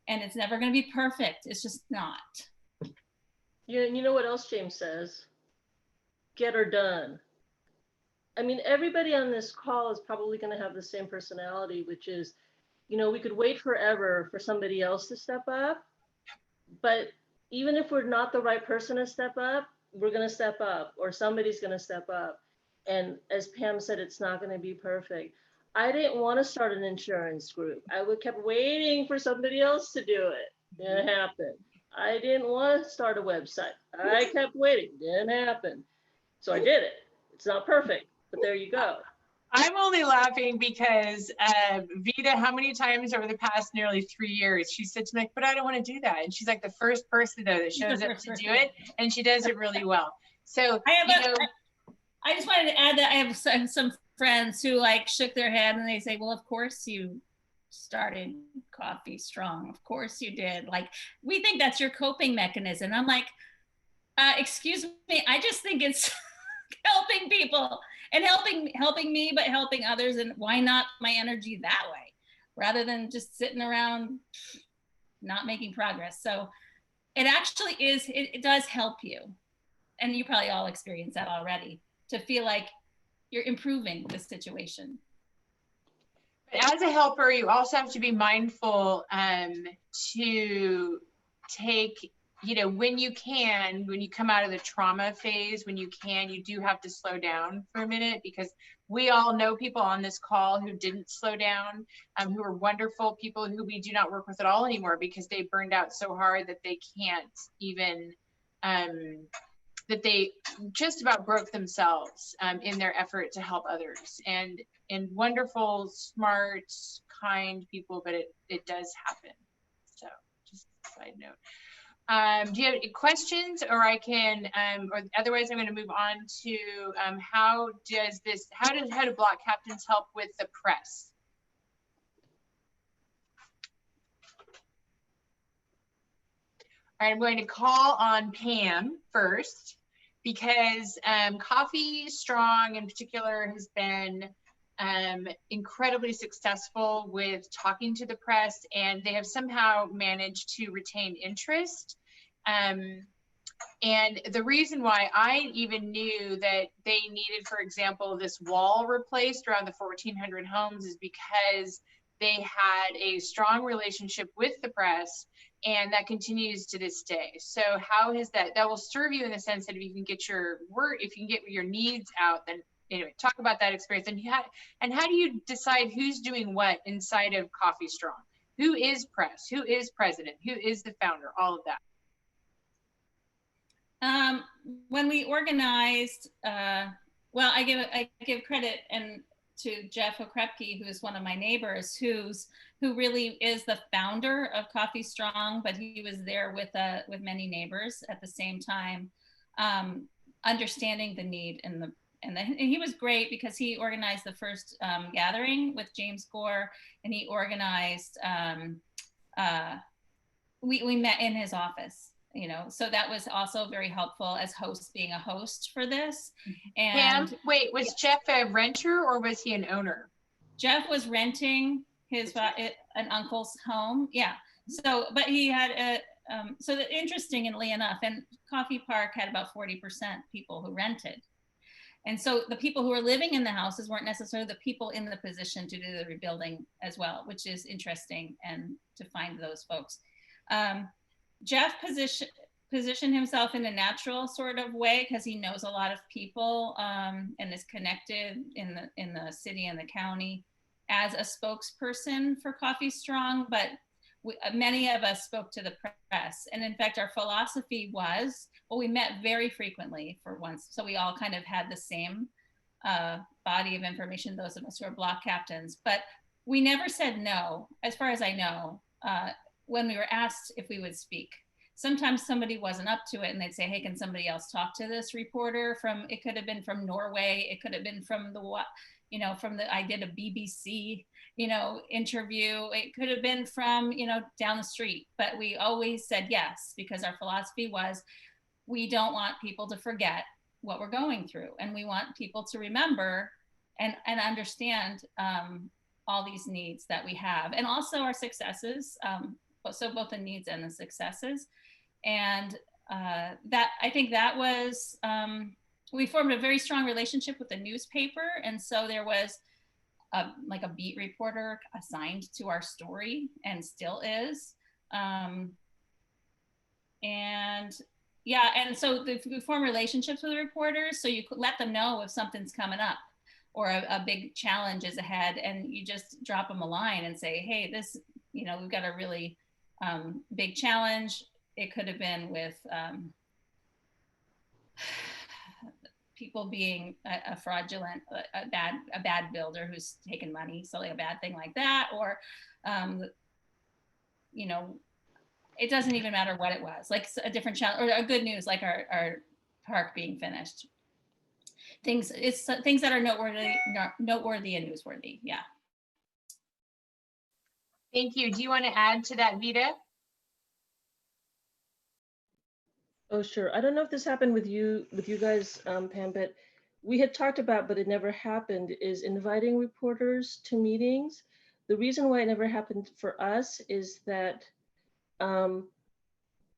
And it's never going to be perfect. It's just not. You know what else James says? Get her done. I mean, everybody on this call is probably going to have the same personality, which is, we could wait forever for somebody else to step up. But even if we're not the right person to step up, we're going to step up, or somebody's going to step up. And as Pam said, it's not going to be perfect. I didn't want to start an insurance group. I kept waiting for somebody else to do it. Didn't happen. I didn't want to start a website. I kept waiting. Didn't happen. So I did it. It's not perfect, but there you go. I'm only laughing because Vita, how many times over the past nearly 3 years, she said to me, but I don't want to do that. And she's like the first person though that shows up to do it, and she does it really well. So I just wanted to add that I have some friends who shook their head and they say, well, of course you started Coffee Strong. Of course you did. We think that's your coping mechanism. I'm like, excuse me, I just think it's helping people and helping me, but helping others. And why not my energy that way rather than just sitting around not making progress? So it actually is, it does help you. And you probably all experience that already, to feel like you're improving the situation. But as a helper, you also have to be mindful to take, when you come out of the trauma phase, you do have to slow down for a minute, because we all know people on this call who didn't slow down, who are wonderful people who we do not work with at all anymore because they burned out so hard that they can't even, that they just about broke themselves in their effort to help others, and wonderful, smart, kind people, but it does happen. So just a side note. Do you have any questions, or I can, or otherwise I'm going to move on to how do block captains help with the press? All right, I'm going to call on Pam first, because Coffee Strong in particular has been incredibly successful with talking to the press, and they have somehow managed to retain interest. And the reason why I even knew that they needed, for example, this wall replaced around the 1,400 homes is because they had a strong relationship with the press, And that continues to this day. So how has that will serve you in the sense that if you can get your work, if you can get your needs out, then anyway, talk about that experience. And how do you decide who's doing what inside of Coffee Strong? Who is press? Who is president? Who is the founder? All of that. When we organized, well, I give credit to Jeff Okrepke, who is one of my neighbors, who really is the founder of Coffee Strong, but he was there with many neighbors at the same time, understanding the need and he was great because he organized the first gathering with James Gore, and he organized. We met in his office. So that was also very helpful as being a host for this. And Pam, wait, was Jeff a renter or was he an owner? Jeff was renting an uncle's home. Yeah. So, but he had interestingly enough, and Coffee Park had about 40% people who rented. And so the people who were living in the houses weren't necessarily the people in the position to do the rebuilding as well, which is interesting, and to find those folks. Jeff positioned himself in a natural sort of way because he knows a lot of people and is connected in the city and the county as a spokesperson for Coffee Strong, but many of us spoke to the press. And in fact, our philosophy was, well, we met very frequently for once. So we all kind of had the same body of information, those of us who are block captains, but we never said no, as far as I know, when we were asked if we would speak. Sometimes somebody wasn't up to it and they'd say, hey, can somebody else talk to this reporter it could have been from Norway. It could have been from I did a BBC, interview. It could have been from, down the street, but we always said yes, because our philosophy was, we don't want people to forget what we're going through. And we want people to remember and understand all these needs that we have, and also our successes. So both the needs and the successes. And that, I think that was, we formed a very strong relationship with the newspaper. And so there was like a beat reporter assigned to our story, and still is. And so we form relationships with the reporters, so you could let them know if something's coming up or a big challenge is ahead, and you just drop them a line and say, hey, this, we've got a really big challenge. It could have been with people being a fraudulent, a bad builder who's taken money, so like a bad thing like that, or it doesn't even matter what it was, like a different challenge, or a good news, like our park being finished. Things that are noteworthy and newsworthy. Yeah. Thank you. Do you want to add to that, Vida? Oh, sure. I don't know if this happened with you guys, Pam, but we had talked about, but it never happened, is inviting reporters to meetings. The reason why it never happened for us is that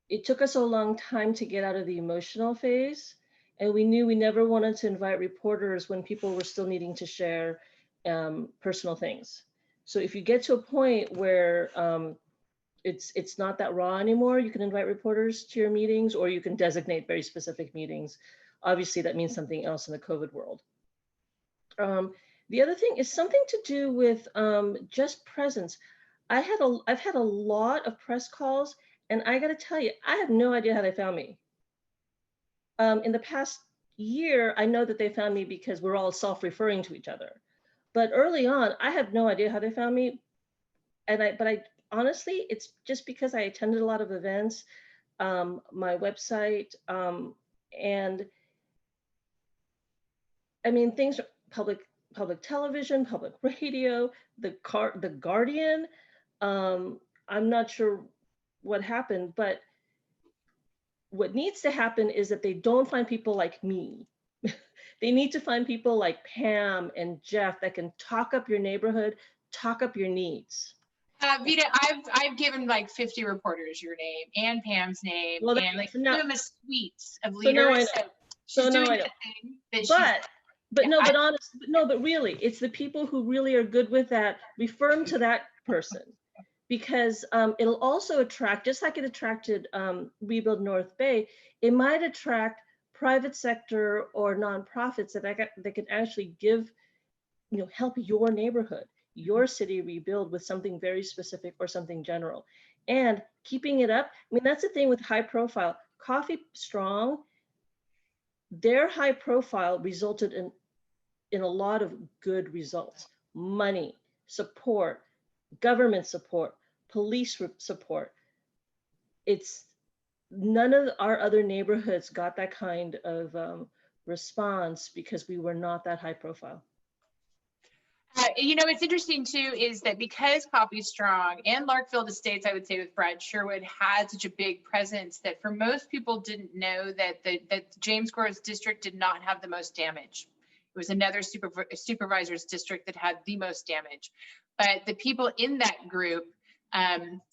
it took us a long time to get out of the emotional phase. And we knew we never wanted to invite reporters when people were still needing to share personal things. So if you get to a point where it's not that raw anymore, you can invite reporters to your meetings, or you can designate very specific meetings. Obviously, that means something else in the COVID world. The other thing is something to do with just presence. I've had a lot of press calls, and I got to tell you, I have no idea how they found me. In the past year, I know that they found me because we're all self-referring to each other. But early on, I had no idea how they found me. But I honestly, it's just because I attended a lot of events, my website, and I mean, things, public television, public radio, the Guardian. I'm not sure what happened, but what needs to happen is that they don't find people like me. They need to find people like Pam and Jeff that can talk up your neighborhood, talk up your needs. Vida, I've given like 50 reporters your name and Pam's name, and like them as suites of leaders. So now I know. But really, it's the people who really are good with that. Refer them to that person. because it'll also attract, just like it attracted Rebuild North Bay, it might attract private sector or nonprofits that can actually give, help your neighborhood, your city rebuild with something very specific or something general. And keeping it up, I mean, that's the thing with high profile. Coffee Strong, their high profile resulted in a lot of good results. Money, support, government support, police support. It's none of our other neighborhoods got that kind of response because we were not that high profile. What's interesting too is that because Coffee Strong and Larkfield Estates, I would say with Brad Sherwood, had such a big presence that for most people didn't know that that James Groves district did not have the most damage. It was another supervisor's district that had the most damage. But the people in that group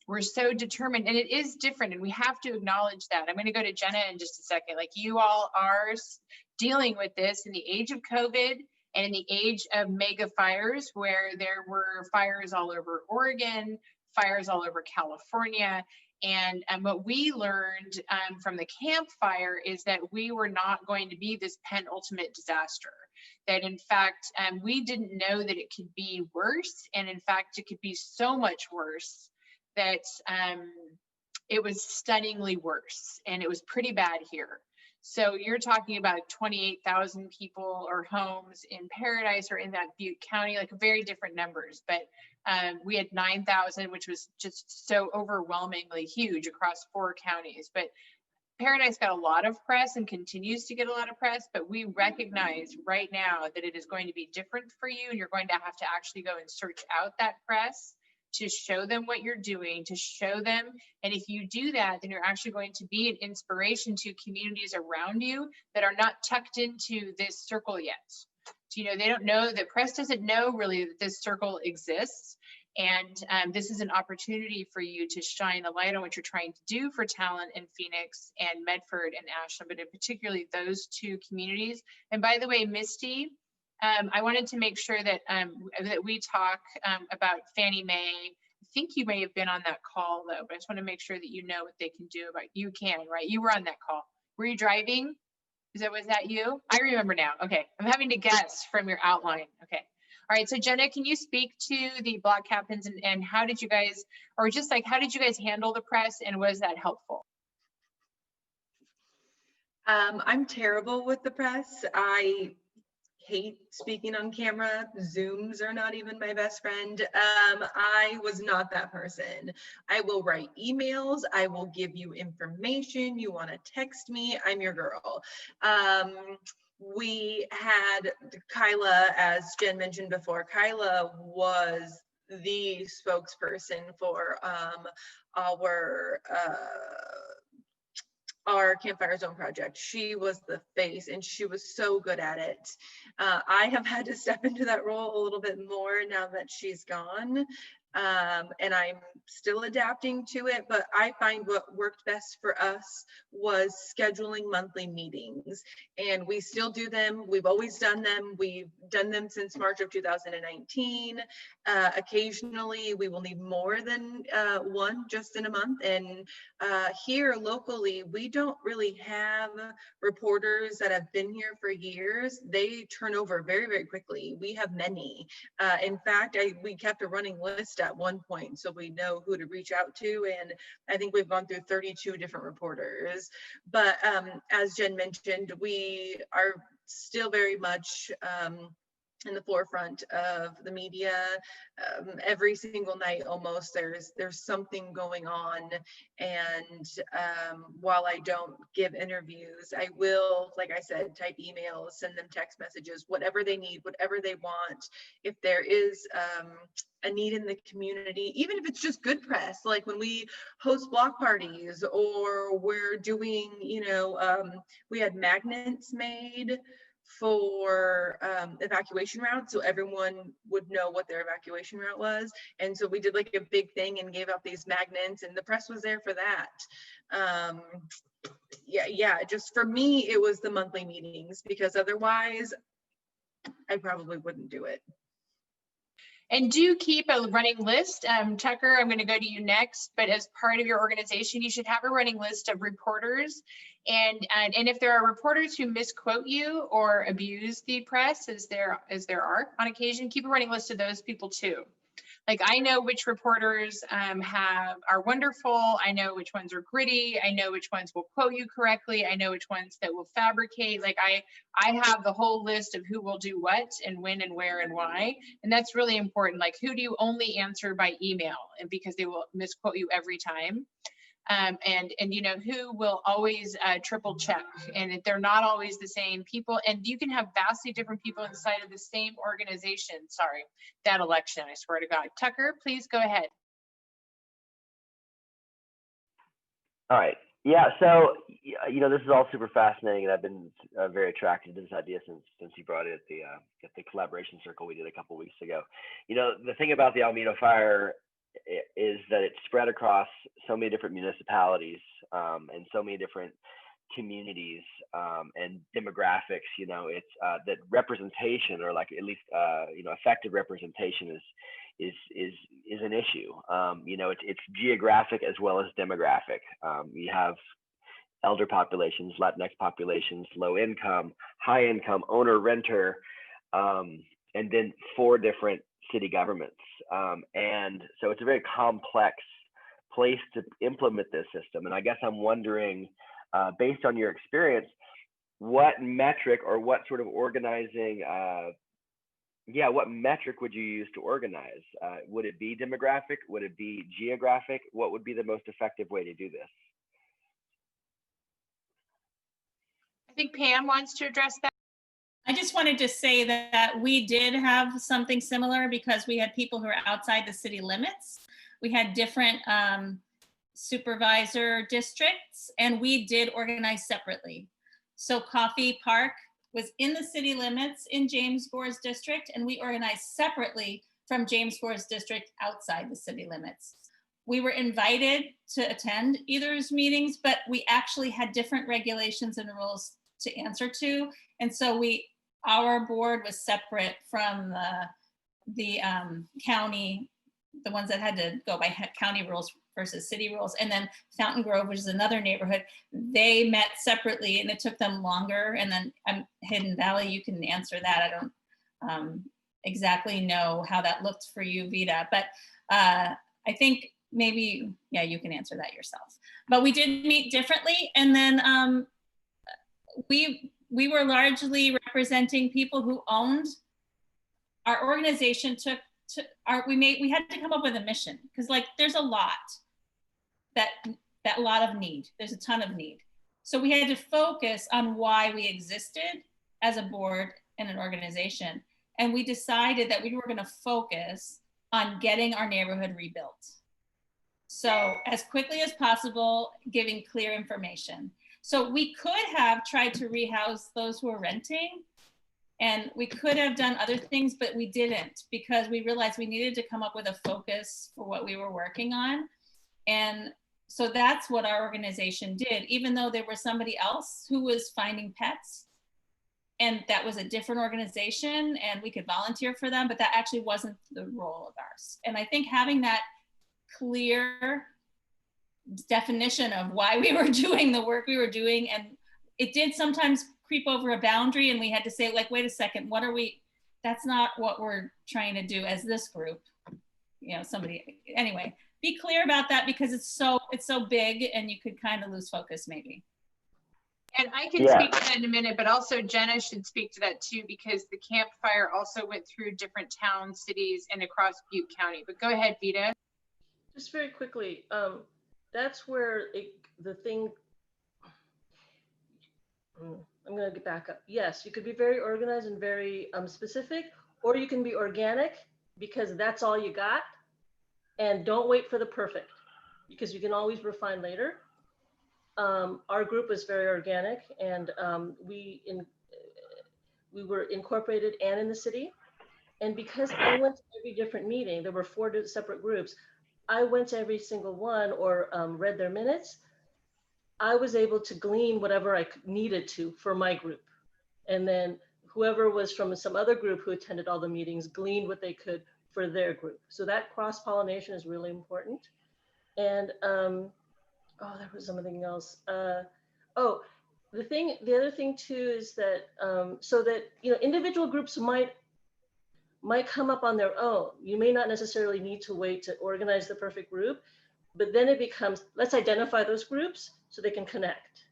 were so determined, and it is different, and we have to acknowledge that. I'm going to go to Jenna in just a second. Like, you all are dealing with this in the age of COVID and in the age of mega fires, where there were fires all over Oregon, fires all over California. And what we learned from the campfire is that we were not going to be this penultimate disaster. That in fact, we didn't know that it could be worse. And in fact, it could be so much worse that it was stunningly worse. And it was pretty bad here. So you're talking about 28,000 people or homes in Paradise or in that Butte County, like very different numbers. But we had 9,000, which was just so overwhelmingly huge across 4 counties. But Paradise got a lot of press and continues to get a lot of press, but we recognize right now that it is going to be different for you, and you're going to have to actually go and search out that press to show them what you're doing, to show them. And if you do that, then you're actually going to be an inspiration to communities around you that are not tucked into this circle yet. So, they don't know, the press doesn't know really that this circle exists. And this is an opportunity for you to shine a light on what you're trying to do for talent in Phoenix and Medford and Ashland, but in particularly those 2 communities. And by the way, Misty, I wanted to make sure that that we talk about Fannie Mae. I think you may have been on that call though, but I just want to make sure that you know what they can do about, you can, right? You were on that call. Were you driving? Was that you? I remember now. Okay, I'm having to guess from your outline. Okay. All right, so Jenna, can you speak to the block captains and how did you guys, or just like, how did you guys handle the press and was that helpful? I'm terrible with the press. I hate speaking on camera. Zooms are not even my best friend. I was not that person. I will write emails. I will give you information. You want to text me, I'm your girl. We had Kyla, as Jen mentioned before. Kyla was the spokesperson for our Campfire Zone project. She was the face and she was so good at it. I have had to step into that role a little bit more now that she's gone. And I'm still adapting to it, but I find what worked best for us was scheduling monthly meetings, and we still do them. We've always done them. We've done them since March of 2019. Occasionally we will need more than one just in a month. And here locally, we don't really have reporters that have been here for years. They turn over very, very quickly. We have many. In fact, we kept a running list at one point so we know who to reach out to, and I think we've gone through 32 different reporters. But as Jen mentioned, we are still very much in the forefront of the media. Every single night almost there's something going on, and while I don't give interviews, I will, like I said, type emails, send them text messages, whatever they need, whatever they want. If there is a need in the community, even if it's just good press, like when we host block parties or we're doing, we had magnets made for evacuation routes, so everyone would know what their evacuation route was. And so we did like a big thing and gave out these magnets, and the press was there for that. Yeah, just for me it was the monthly meetings, because otherwise I probably wouldn't do it. And do keep a running list. Tucker, I'm going to go to you next, but as part of your organization, you should have a running list of reporters. And if there are reporters who misquote you or abuse the press, as there are on occasion, keep a running list of those people too. Like, I know which reporters are wonderful. I know which ones are gritty. I know which ones will quote you correctly. I know which ones that will fabricate. Like, I have the whole list of who will do what and when and where and why. And that's really important. Like, who do you only answer by email? And because they will misquote you every time. And you know, who will always triple check, and if they're not always the same people, and you can have vastly different people inside of the same organization. Sorry, that election, I swear to God. Tucker, please go ahead. All right. Yeah. So, you know, this is all super fascinating, and I've been very attracted to this idea since you brought it at the collaboration circle we did a couple weeks ago. You know, the thing about the Almeda fire is that it's spread across so many different municipalities and so many different communities and demographics. You know, it's that representation, or like at least you know, effective representation is an issue. You know, it's geographic as well as demographic. You have elder populations, Latinx populations, low income, high income, owner, renter, and then 4 different city governments. And so it's a very complex place to implement this system. And I guess I'm wondering, based on your experience, what metric or what sort of organizing, what metric would you use to organize? Would it be demographic? Would it be geographic? What would be the most effective way to do this? I think Pam wants to address that. I just wanted to say that we did have something similar because we had people who are outside the city limits. We had different supervisor districts, and we did organize separately. So Coffee Park was in the city limits in James Gore's district, and we organized separately from James Gore's district outside the city limits. We were invited to attend either's meetings, but we actually had different regulations and rules to answer to. And so our board was separate from the county, the ones that had to go by county rules versus city rules. And then Fountain Grove, which is another neighborhood, they met separately and it took them longer. And then Hidden Valley, you can answer that. I don't exactly know how that looked for you, Vida, but I think maybe, yeah, you can answer that yourself. But we did meet differently. And then we were largely representing people who owned. Our organization we had to come up with a mission, because like there's a lot of need. There's a ton of need. So we had to focus on why we existed as a board and an organization. And we decided that we were going to focus on getting our neighborhood rebuilt. So as quickly as possible, giving clear information. So we could have tried to rehouse those who are renting, and we could have done other things, but we didn't, because we realized we needed to come up with a focus for what we were working on. And so that's what our organization did, even though there was somebody else who was finding pets, and that was a different organization and we could volunteer for them, but that actually wasn't the role of ours. And I think having that clear definition of why we were doing the work we were doing, and it did sometimes creep over a boundary, and we had to say, like, wait a second, that's not what we're trying to do as this group, you know, anyway, be clear about that, because it's so big and you could kind of lose focus maybe. And I can speak to that in a minute, but also Jenna should speak to that too, because the campfire also went through different towns, cities, and across Butte County. But go ahead, Vida. Just very quickly, that's where the thing, I'm going to get back up. Yes, you could be very organized and very specific, or you can be organic, because that's all you got. And don't wait for the perfect, because you can always refine later. Our group was very organic, and we were incorporated and in the city. And because I went to every different meeting, there were 4 separate groups. I went to every single one, or read their minutes. I was able to glean whatever I needed to for my group. And then whoever was from some other group who attended all the meetings gleaned what they could for their group. So that cross-pollination is really important. And oh, there was something else. Oh, the other thing too is that so that individual groups might come up on their own. You may not necessarily need to wait to organize the perfect group, but then it becomes, let's identify those groups so they can connect.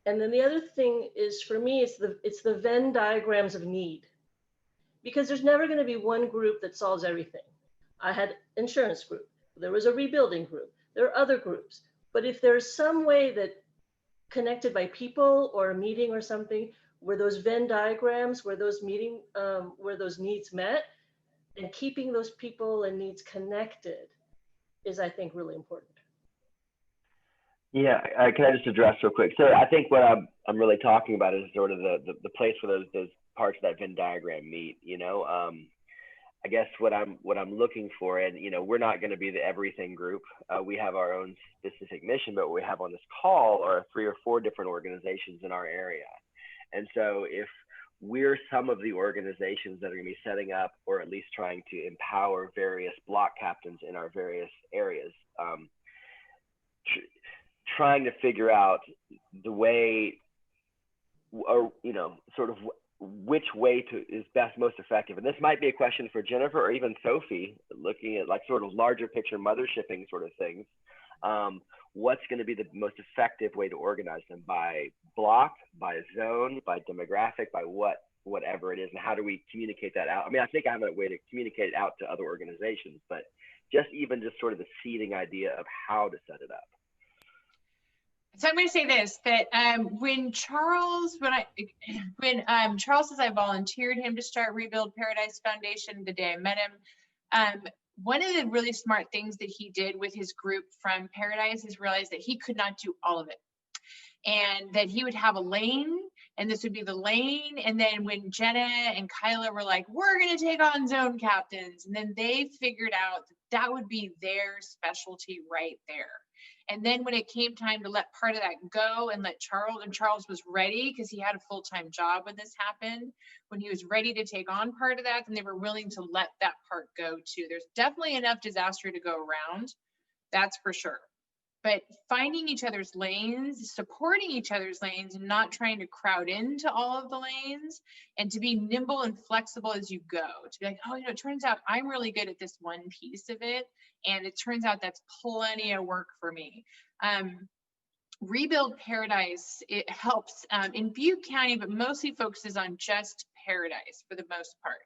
And then the other thing is, for me, it's the Venn diagrams of need, because there's never going to be one group that solves everything. I had insurance group, there was a rebuilding group, there are other groups, but if there's some way that connected by people or a meeting or something, where those Venn diagrams, where those needs met, and keeping those people and needs connected is, I think, really important. Yeah, can I just address real quick? So I think what I'm really talking about is sort of the place where those parts of that Venn diagram meet. I guess what I'm looking for, and we're not going to be the everything group. We have our own specific mission, but what we have on this call are 3 or 4 different organizations in our area. And so if we're some of the organizations that are going to be setting up, or at least trying to empower various block captains in our various areas, trying to figure out the way, or sort of which way is most effective. And this might be a question for Jennifer or even Sophie, looking at like sort of larger picture mothershipping sort of things. What's going to be the most effective way to organize them, by block, by zone, by demographic, by whatever it is, and how do we communicate that out? I mean, I think I have a way to communicate it out to other organizations, but just sort of the seeding idea of how to set it up. So I'm going to say this, that when Charles says I volunteered him to start Rebuild Paradise Foundation the day I met him, one of the really smart things that he did with his group from Paradise is realize that he could not do all of it, and that he would have a lane, and this would be the lane. And then when Jenna and Kyla were like, we're going to take on zone captains, and then they figured out that would be their specialty right there. And then when it came time to let part of that go and let Charles, and Charles was ready because he had a full-time job when this happened, when he was ready to take on part of that, then they were willing to let that part go too. There's definitely enough disaster to go around, that's for sure. But finding each other's lanes, supporting each other's lanes, and not trying to crowd into all of the lanes, and to be nimble and flexible as you go. To be like, oh, it turns out I'm really good at this one piece of it, and it turns out that's plenty of work for me. Rebuild Paradise, it helps in Butte County, but mostly focuses on just Paradise for the most part.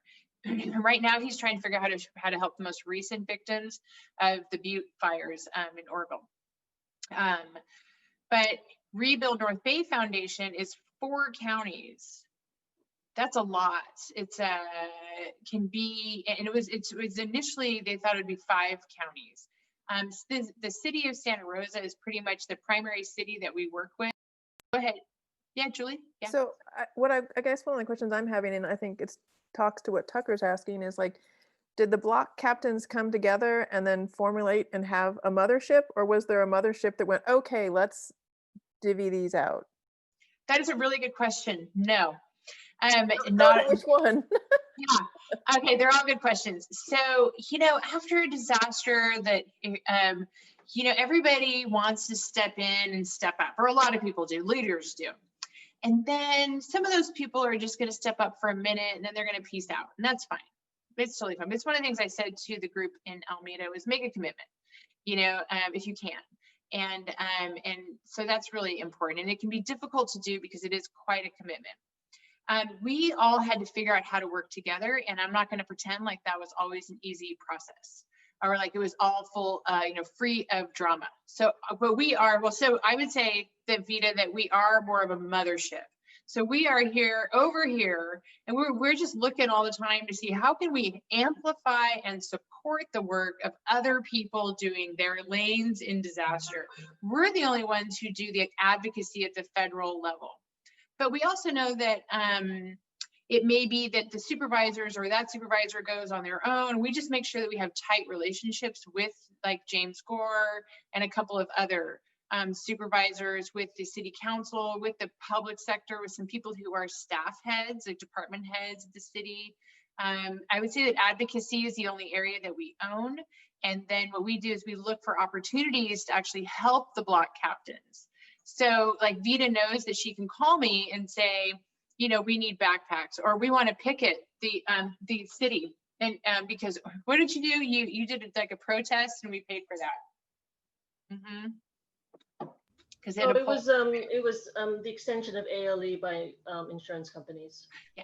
Right now, he's trying to figure out how to help the most recent victims of the Butte fires in Oroville. But Rebuild North Bay Foundation is 4 counties. That's a lot. It's can be, and it was initially they thought it would be 5 counties. The city of Santa Rosa is pretty much the primary city that we work with. Go ahead. Yeah, Julie. Yeah. So I guess one of the questions I'm having, and I think it talks to what Tucker's asking, is like, did the block captains come together and then formulate and have a mothership, or was there a mothership that went, okay, let's divvy these out? That is a really good question. No. Not which one? Yeah. Okay, they're all good questions. So, after a disaster that, everybody wants to step in and step up, or a lot of people do, leaders do. And then some of those people are just going to step up for a minute, and then they're going to peace out, and that's fine. It's totally fine. It's one of the things I said to the group in Almeda was make a commitment, if you can. And so that's really important. And it can be difficult to do because it is quite a commitment. We all had to figure out how to work together, and I'm not going to pretend like that was always an easy process, or like it was all full, free of drama. So, but we are, so I would say that, Vita, that we are more of a mothership. So we are over here, and we're just looking all the time to see how can we amplify and support the work of other people doing their lanes in disaster. We're the only ones who do the advocacy at the federal level. But we also know that it may be that the supervisors or that supervisor goes on their own. We just make sure that we have tight relationships with like James Gore and a couple of other supervisors, with the city council, with the public sector, with some people who are staff heads, like department heads of the city, I would say that advocacy is the only area that we own. And then what we do is we look for opportunities to actually help the block captains. So like Vita knows that she can call me and say, you know, we need backpacks, or we want to picket the city. And because what did you do? You did like a protest and we paid for that. Because So it was the extension of ALE by insurance companies. Yeah.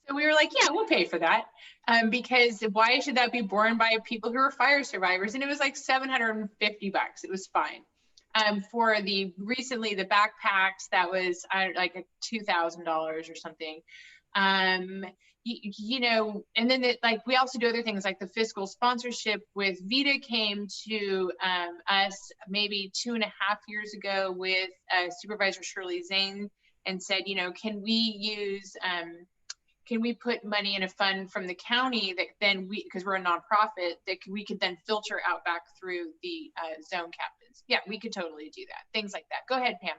So we were like, yeah, we'll pay for that. Because why should that be borne by people who are fire survivors? And it was like $750. It was fine. For recently the backpacks, that was like $2,000 or something. You know, and then like we also do other things like the fiscal sponsorship with Vita came to us maybe 2.5 years ago with Supervisor Shirley Zane and said, you know, can we put money in a fund from the county that then because we're a nonprofit, that we could then filter out back through the zone captains. Yeah, we could totally do that. Things like that. Go ahead, Pam.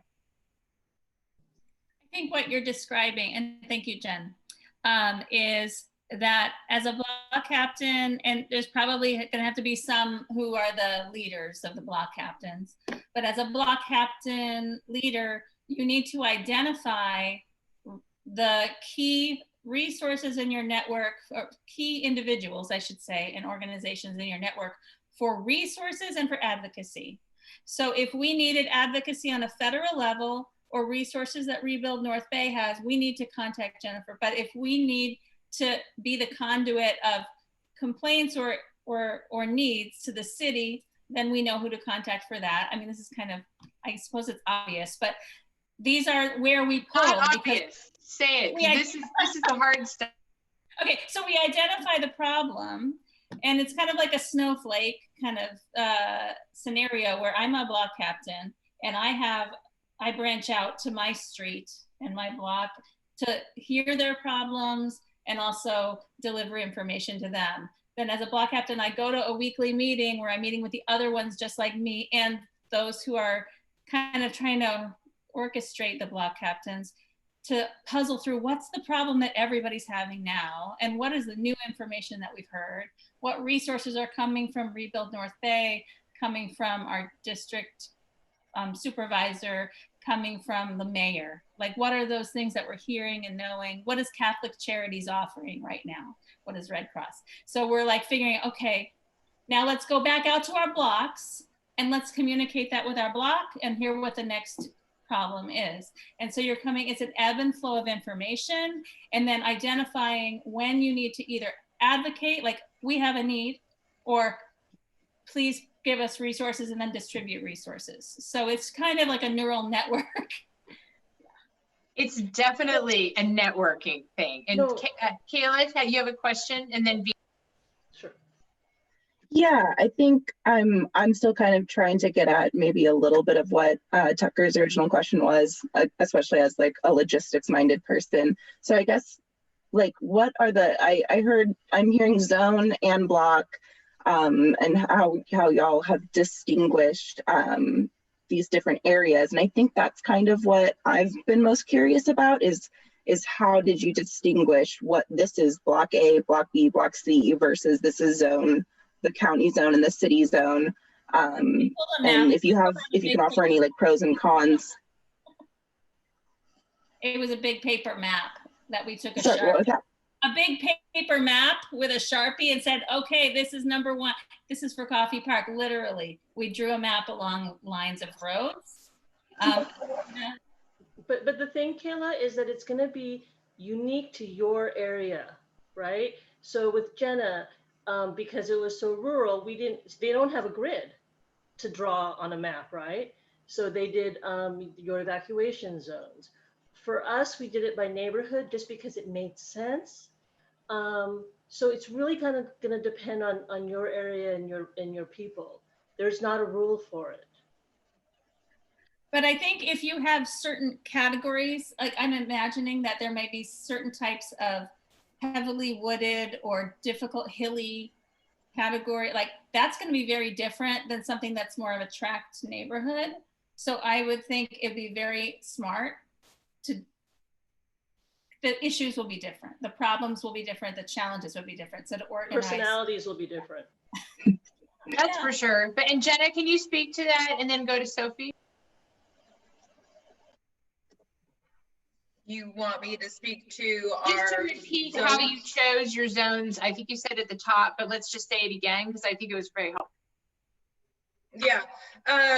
I think what you're describing, and thank you, Jen, is that as a block captain, and there's probably going to have to be some who are the leaders of the block captains, but as a block captain leader, you need to identify the key resources in your network, or key individuals, I should say, and organizations in your network for resources and for advocacy. So if we needed advocacy on a federal level or resources that Rebuild North Bay has, we need to contact Jennifer. But if we need to be the conduit of complaints or needs to the city, then we know who to contact for that. I mean, this is kind of, I suppose it's obvious, but these are where we pull. Not obvious. Say it. This is the hard stuff. Okay, so we identify the problem, and it's kind of like a snowflake kind of scenario where I'm a block captain, and I branch out to my street and my block to hear their problems and also deliver information to them. Then as a block captain, I go to a weekly meeting where I'm meeting with the other ones just like me and those who are kind of trying to orchestrate the block captains to puzzle through what's the problem that everybody's having now, and what is the new information that we've heard, what resources are coming from Rebuild North Bay, coming from our district supervisor, coming from the mayor. Like, what are those things that we're hearing and knowing? What is Catholic Charities offering right now? What is Red Cross? So we're like figuring, okay, now let's go back out to our blocks and let's communicate that with our block and hear what the next problem is. And so you're coming, it's an ebb and flow of information, and then identifying when you need to either advocate, like we have a need, or please give us resources, and then distribute resources. So it's kind of like a neural network. It's definitely a networking thing. And no. Kayla, you have a question, and then Sure. Yeah, I think I'm still kind of trying to get at maybe a little bit of what Tucker's original question was, especially as like a logistics minded person. So I guess like what are I'm hearing zone and block and how y'all have distinguished these different areas. And I think that's kind of what I've been most curious about is how did you distinguish what this is block A, block B, block C versus this is zone, the county zone and the city zone. And if you can offer any like pros and cons. It was a big paper map that we took a big paper map with a Sharpie and said, okay, this is number 1. This is for Coffee Park. Literally, we drew a map along lines of roads. But the thing, Kayla, is that it's going to be unique to your area, right? So with Jenna, because it was so rural, they don't have a grid to draw on a map, right? So they did your evacuation zones. For us, we did it by neighborhood just because it made sense. So it's really kind of going to depend on your area and your people. There's not a rule for it. But I think if you have certain categories, like I'm imagining that there may be certain types of heavily wooded or difficult hilly category, like that's going to be very different than something that's more of a tract neighborhood. So I would think it'd be very smart to the issues will be different. The problems will be different. The challenges will be different. So to organize. Personalities will be different. That's for sure. But, and Jenna, can you speak to that and then go to Sophie? You want me to speak to Just to our repeat how zoning? you chose your zones. I think you said at the top, but let's just say it again because I think it was very helpful. Yeah,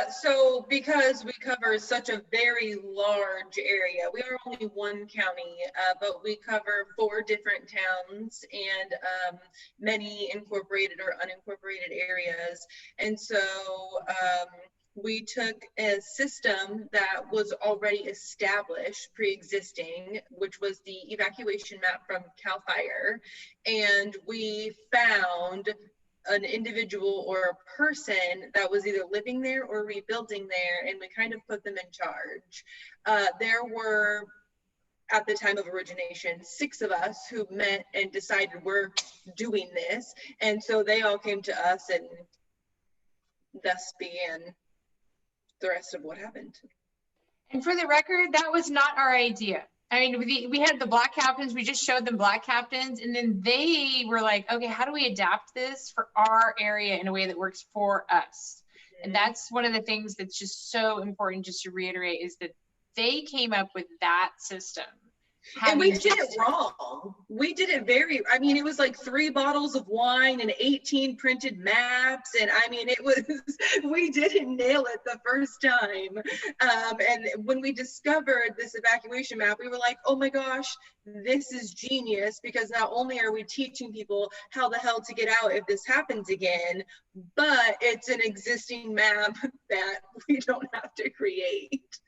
so because we cover such a very large area, we are only one county, but we cover 4 different towns and many incorporated or unincorporated areas. And so we took a system that was already established, pre-existing, which was the evacuation map from CAL FIRE, and we found an individual or a person that was either living there or rebuilding there, and we kind of put them in charge. There were, at the time of origination, 6 of us who met and decided we're doing this, and so they all came to us, and thus began the rest of what happened. And for the record, that was not our idea. I mean, we had the block captains, we just showed them block captains, and then they were like, okay, how do we adapt this for our area in a way that works for us? And that's one of the things that's just so important, just to reiterate, is that they came up with that system. And we did it wrong. We did it very, I mean, it was like 3 bottles of wine and 18 printed maps. And I mean, it was, we didn't nail it the first time. And when we discovered this evacuation map, we were like, oh my gosh, this is genius, because not only are we teaching people how the hell to get out if this happens again, but it's an existing map that we don't have to create.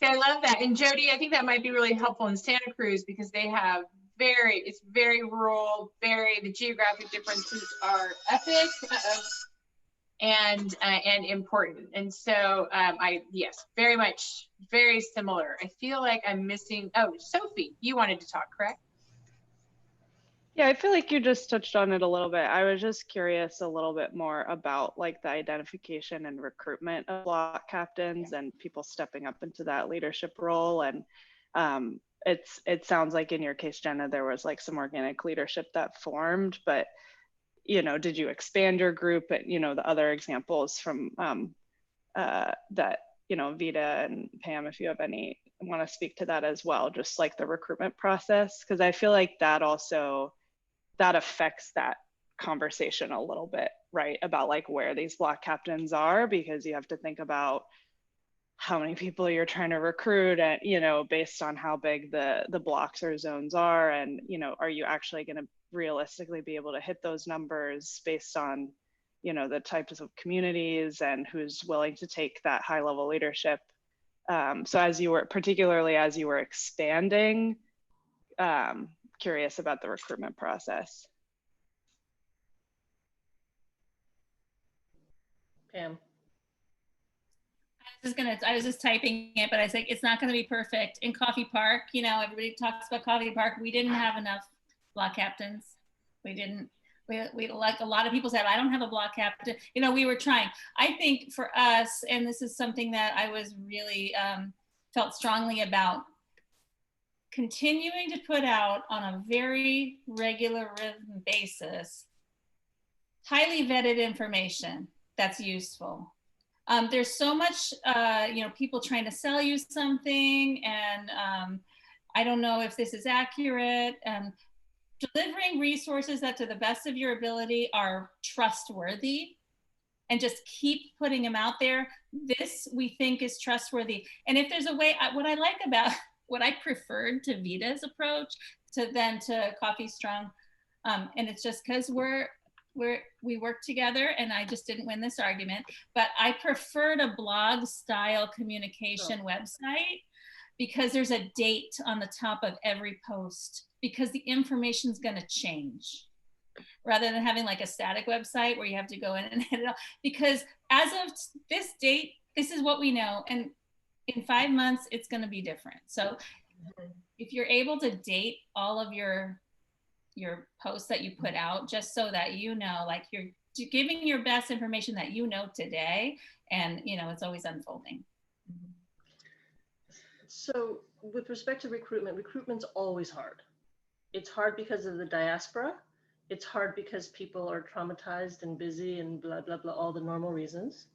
I love that. And Jody, I think that might be really helpful in Santa Cruz because they have it's very rural, the geographic differences are epic and important. And so yes, very much, very similar. I feel like I'm missing, oh, Sophie, you wanted to talk, correct? Yeah, I feel like you just touched on it a little bit. I was just curious a little bit more about like the identification and recruitment of block captains and people stepping up into that leadership role. And it sounds like in your case, Jenna, there was like some organic leadership that formed, but you know, did you expand your group? And you know, the other examples from that, you know, Vita and Pam, if you have any, want to speak to that as well, just like the recruitment process, because I feel like that also that affects that conversation a little bit, right? About like where these block captains are, because you have to think about how many people you're trying to recruit and, you know, based on how big the blocks or zones are. And, you know, are you actually going to realistically be able to hit those numbers based on, you know, the types of communities and who's willing to take that high level leadership. So particularly as you were expanding, curious about the recruitment process. Pam. I was just typing it, but I was like, it's not going to be perfect. In Coffee Park, you know, everybody talks about Coffee Park. We didn't have enough block captains. We didn't. We like a lot of people said, I don't have a block captain. You know, we were trying. I think for us, and this is something that I was really felt strongly about, continuing to put out on a very regular rhythm basis, highly vetted information that's useful. There's so much, you know, people trying to sell you something, and I don't know if this is accurate. Delivering resources that to the best of your ability are trustworthy, and just keep putting them out there. This we think is trustworthy. And if there's a way, what I like about, what I preferred to Vita's approach to Coffee Strong, and it's just because we work together, and I just didn't win this argument, but I preferred a blog style communication website, because there's a date on the top of every post, because the information is going to change, rather than having like a static website where you have to go in and edit it all. Because as of this date, this is what we know, and in 5 months it's going to be different. So if you're able to date all of your posts that you put out, just so that you know, like, you're giving your best information that you know today, and you know it's always unfolding. So with respect to recruitment, recruitment's always hard. It's hard because of the diaspora. It's hard because people are traumatized and busy and blah, blah, blah, all the normal reasons.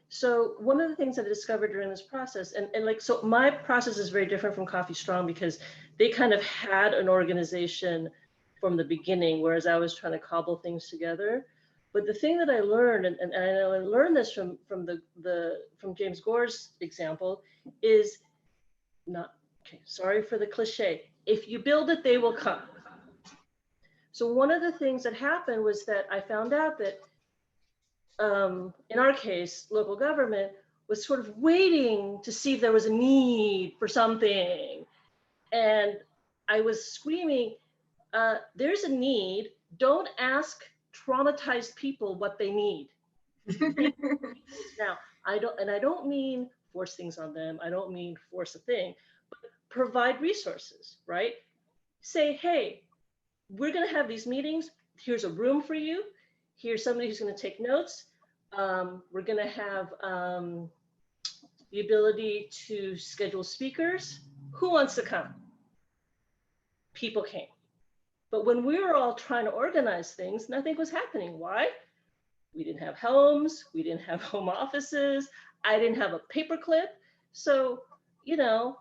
So one of the things I discovered during this process, and like, so my process is very different from Coffee Strong because they kind of had an organization from the beginning, whereas I was trying to cobble things together. But the thing that I learned, and I learned this from James Gore's example, is not, okay, sorry for the cliche, if you build it, they will come. So one of the things that happened was that I found out that in our case, local government was sort of waiting to see if there was a need for something. And I was screaming, there's a need, don't ask traumatized people what they need. Now, I don't mean force things on them. I don't mean force a thing, but provide resources, right? Say, hey, we're gonna have these meetings. Here's a room for you. Here's somebody who's gonna take notes. We're gonna have the ability to schedule speakers. Who wants to come? People came. But when we were all trying to organize things, nothing was happening. Why? We didn't have homes. We didn't have home offices. I didn't have a paperclip. So, you know,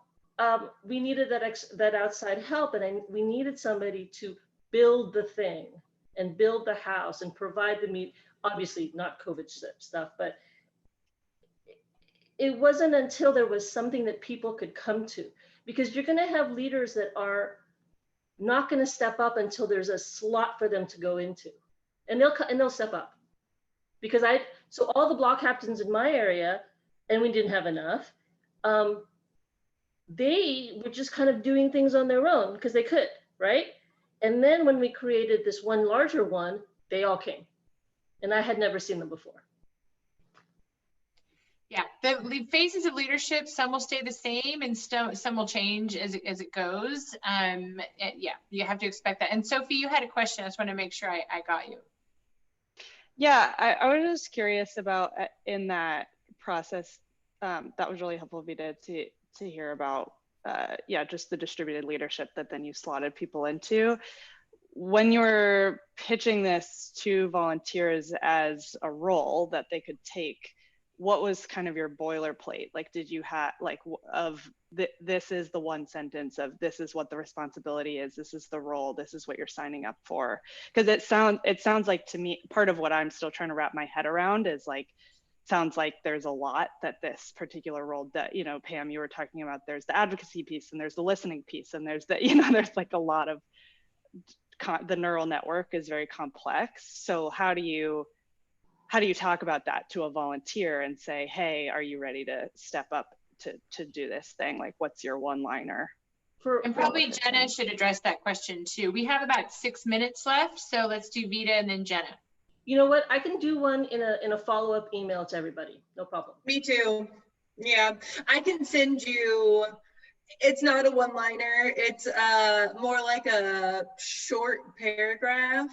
we needed that outside help, and we needed somebody to build the thing and build the house and provide the meat. Obviously not COVID stuff, but it wasn't until there was something that people could come to, because you're going to have leaders that are not going to step up until there's a slot for them to go into, and they'll step up. Because so all the block captains in my area, and we didn't have enough, they were just kind of doing things on their own because they could, right? And then when we created this one larger one, they all came, and I had never seen them before. Yeah, the phases of leadership, some will stay the same and some will change as it goes. Yeah, you have to expect that. And Sophie, you had a question. I just want to make sure I got you. Yeah, I was just curious about in that process. That was really helpful, Vita, to hear about. Yeah, just the distributed leadership that then you slotted people into. When you were pitching this to volunteers as a role that they could take, what was kind of your boilerplate? Like, did you have this is the one sentence of this is what the responsibility is, this is the role, this is what you're signing up for? Because it sounds like to me, part of what I'm still trying to wrap my head around is like, sounds like there's a lot that this particular role that, you know, Pam, you were talking about, there's the advocacy piece and there's the listening piece and there's the, you know, there's like a lot of, the neural network is very complex. So how do you talk about that to a volunteer and say, hey, are you ready to step up to do this thing? Like, what's your one-liner? And probably Jenna should address that question too. We have about 6 minutes left, so let's do Vita and then Jenna. You know what? I can do one in a follow-up email to everybody. No problem. Me too. Yeah, I can send you. It's not a one-liner. It's more like a short paragraph.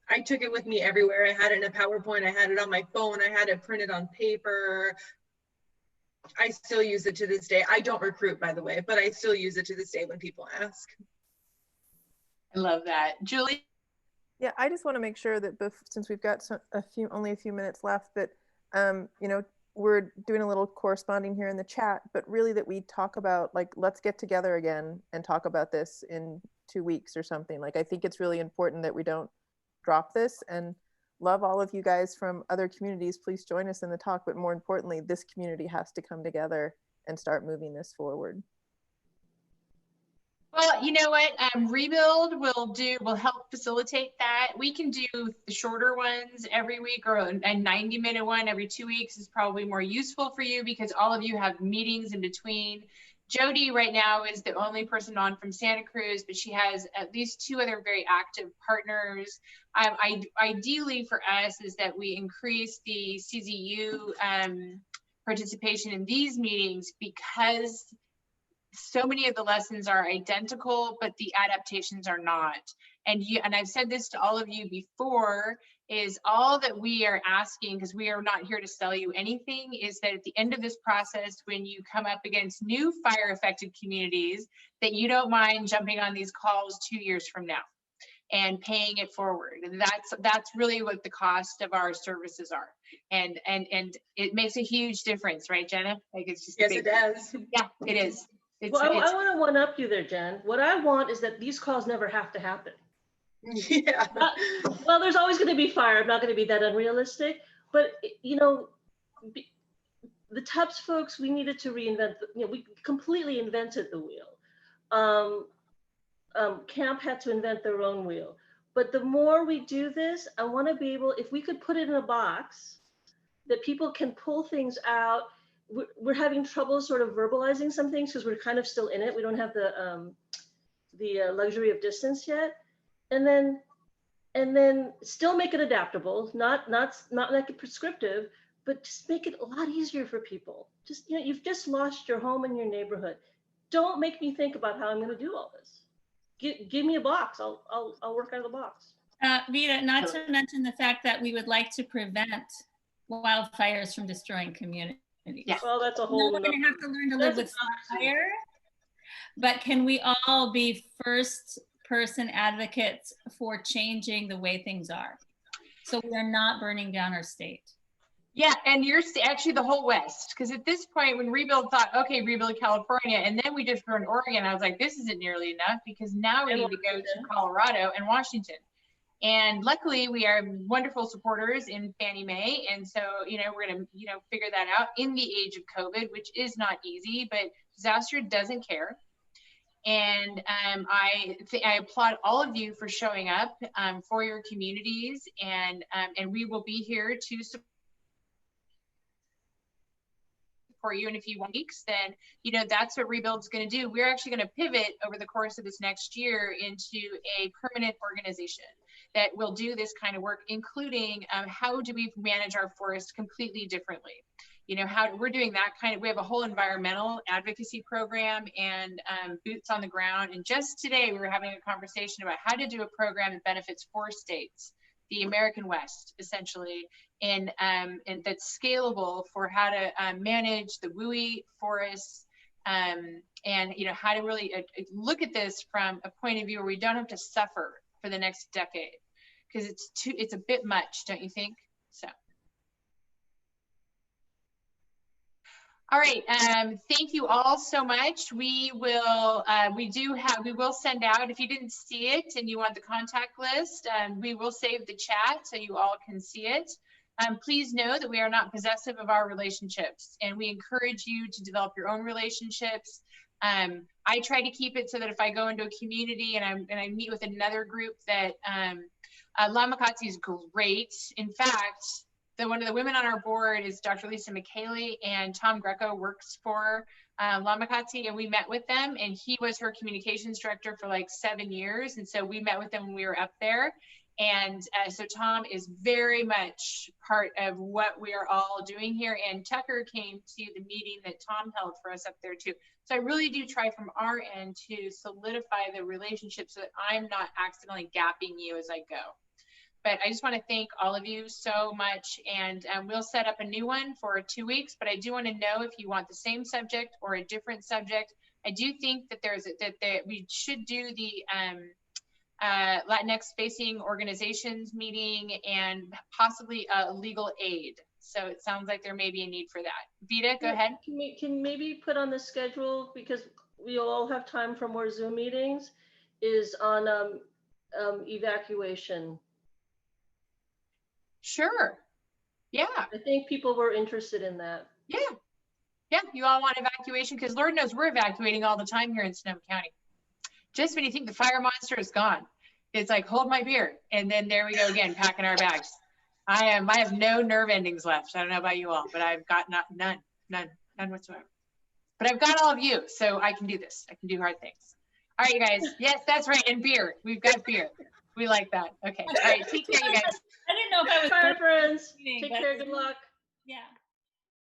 I took it with me everywhere. I had it in a PowerPoint. I had it on my phone. I had it printed on paper. I still use it to this day. I don't recruit, by the way, but I still use it to this day when people ask. I love that. Julie? Yeah, I just want to make sure that since we've got only a few minutes left, that you know, we're doing a little corresponding here in the chat, but really that we talk about, like, let's get together again and talk about this in 2 weeks or something. Like, I think it's really important that we don't drop this, and love all of you guys from other communities. Please join us in the talk, but more importantly, this community has to come together and start moving this forward. Well, you know what? Rebuild will help facilitate that. We can do the shorter ones every week, or a 90-minute one every 2 weeks is probably more useful for you because all of you have meetings in between. Jody right now is the only person on from Santa Cruz, but she has at least 2 other very active partners. Ideally for us is that we increase the CZU participation in these meetings, because so many of the lessons are identical, but the adaptations are not. And I've said this to all of you before, is all that we are asking, because we are not here to sell you anything, is that at the end of this process, when you come up against new fire affected communities, that you don't mind jumping on these calls 2 years from now and paying it forward. And that's really what the cost of our services are. And it makes a huge difference, right, Jenna? Like, it's just yes, it does. Yeah, it is. Well, I want to one up you there, Jen. What I want is that these calls never have to happen. Yeah. Well, there's always going to be fire. I'm not going to be that unrealistic, but you know, the Teutsch folks, we needed to reinvent. We completely invented the wheel. Camp had to invent their own wheel. But the more we do this, I want to be able, if we could put it in a box that people can pull things out. We're having trouble sort of verbalizing some things because we're kind of still in it. We don't have the luxury of distance yet. And then still make it adaptable, not make it prescriptive, but just make it a lot easier for people. Just, you've just lost your home and your neighborhood. Don't make me think about how I'm going to do all this. Give me a box. I'll work out of the box. Vita, not to mention the fact that we would like to prevent wildfires from destroying communities. Yeah. Well, that's a whole. We're going to have to learn to live with fire, but can we all be first person advocates for changing the way things are, so we are not burning down our state? Yeah, and you're actually the whole West, because at this point, when Rebuild thought, okay, rebuild California, and then we just burned Oregon, I was like, this isn't nearly enough, because now we need to go to Colorado and Washington. And luckily, we are wonderful supporters in Fannie Mae, and so we're gonna figure that out in the age of COVID, which is not easy, but disaster doesn't care. And I applaud all of you for showing up for your communities, and we will be here to support you. And if you want weeks, then that's what Rebuild's going to do. We're actually going to pivot over the course of this next year into a permanent organization that will do this kind of work, including how do we manage our forest completely differently. How we're doing that we have a whole environmental advocacy program and boots on the ground. And just today we were having a conversation about how to do a program that benefits 4 states, the American West, essentially, and that's scalable for how to manage the WUI forests, and how to really look at this from a point of view where we don't have to suffer for the next decade, because it's a bit much, don't you think? So. All right, thank you all so much. We will send out, if you didn't see it and you want the contact list, we will save the chat so you all can see it. Please know that we are not possessive of our relationships, and we encourage you to develop your own relationships. I try to keep it so that if I go into a community and I meet with another group that Lamakatsi is great. In fact, one of the women on our board is Dr. Lisa McKaylee, and Tom Greco works for Lamakatsi, and we met with them, and he was her communications director for like 7 years. And so we met with them when we were up there. And so Tom is very much part of what we are all doing here. And Tucker came to the meeting that Tom held for us up there too. So I really do try from our end to solidify the relationship so that I'm not accidentally gapping you as I go. But I just want to thank all of you so much, and we'll set up a new one for 2 weeks. But I do want to know if you want the same subject or a different subject. I do think that we should do the Latinx facing organizations meeting and possibly legal aid. So it sounds like there may be a need for that. Vita, go ahead. Can maybe put on the schedule, because we all have time for more Zoom meetings, is on evacuation. Sure. Yeah. I think people were interested in that. Yeah. Yeah. You all want evacuation, because Lord knows we're evacuating all the time here in Sonoma County. Just when you think the fire monster is gone, it's like, hold my beer. And then there we go again, packing our bags. I have no nerve endings left. I don't know about you all, but I've got none whatsoever. But I've got all of you, so I can do this. I can do hard things. All right, you guys. Yes, that's right. And beer. We've got beer. We like that. Okay. All right. Take care, you guys. I didn't know if I was. Bye, friends. Take care. Good luck. Yeah.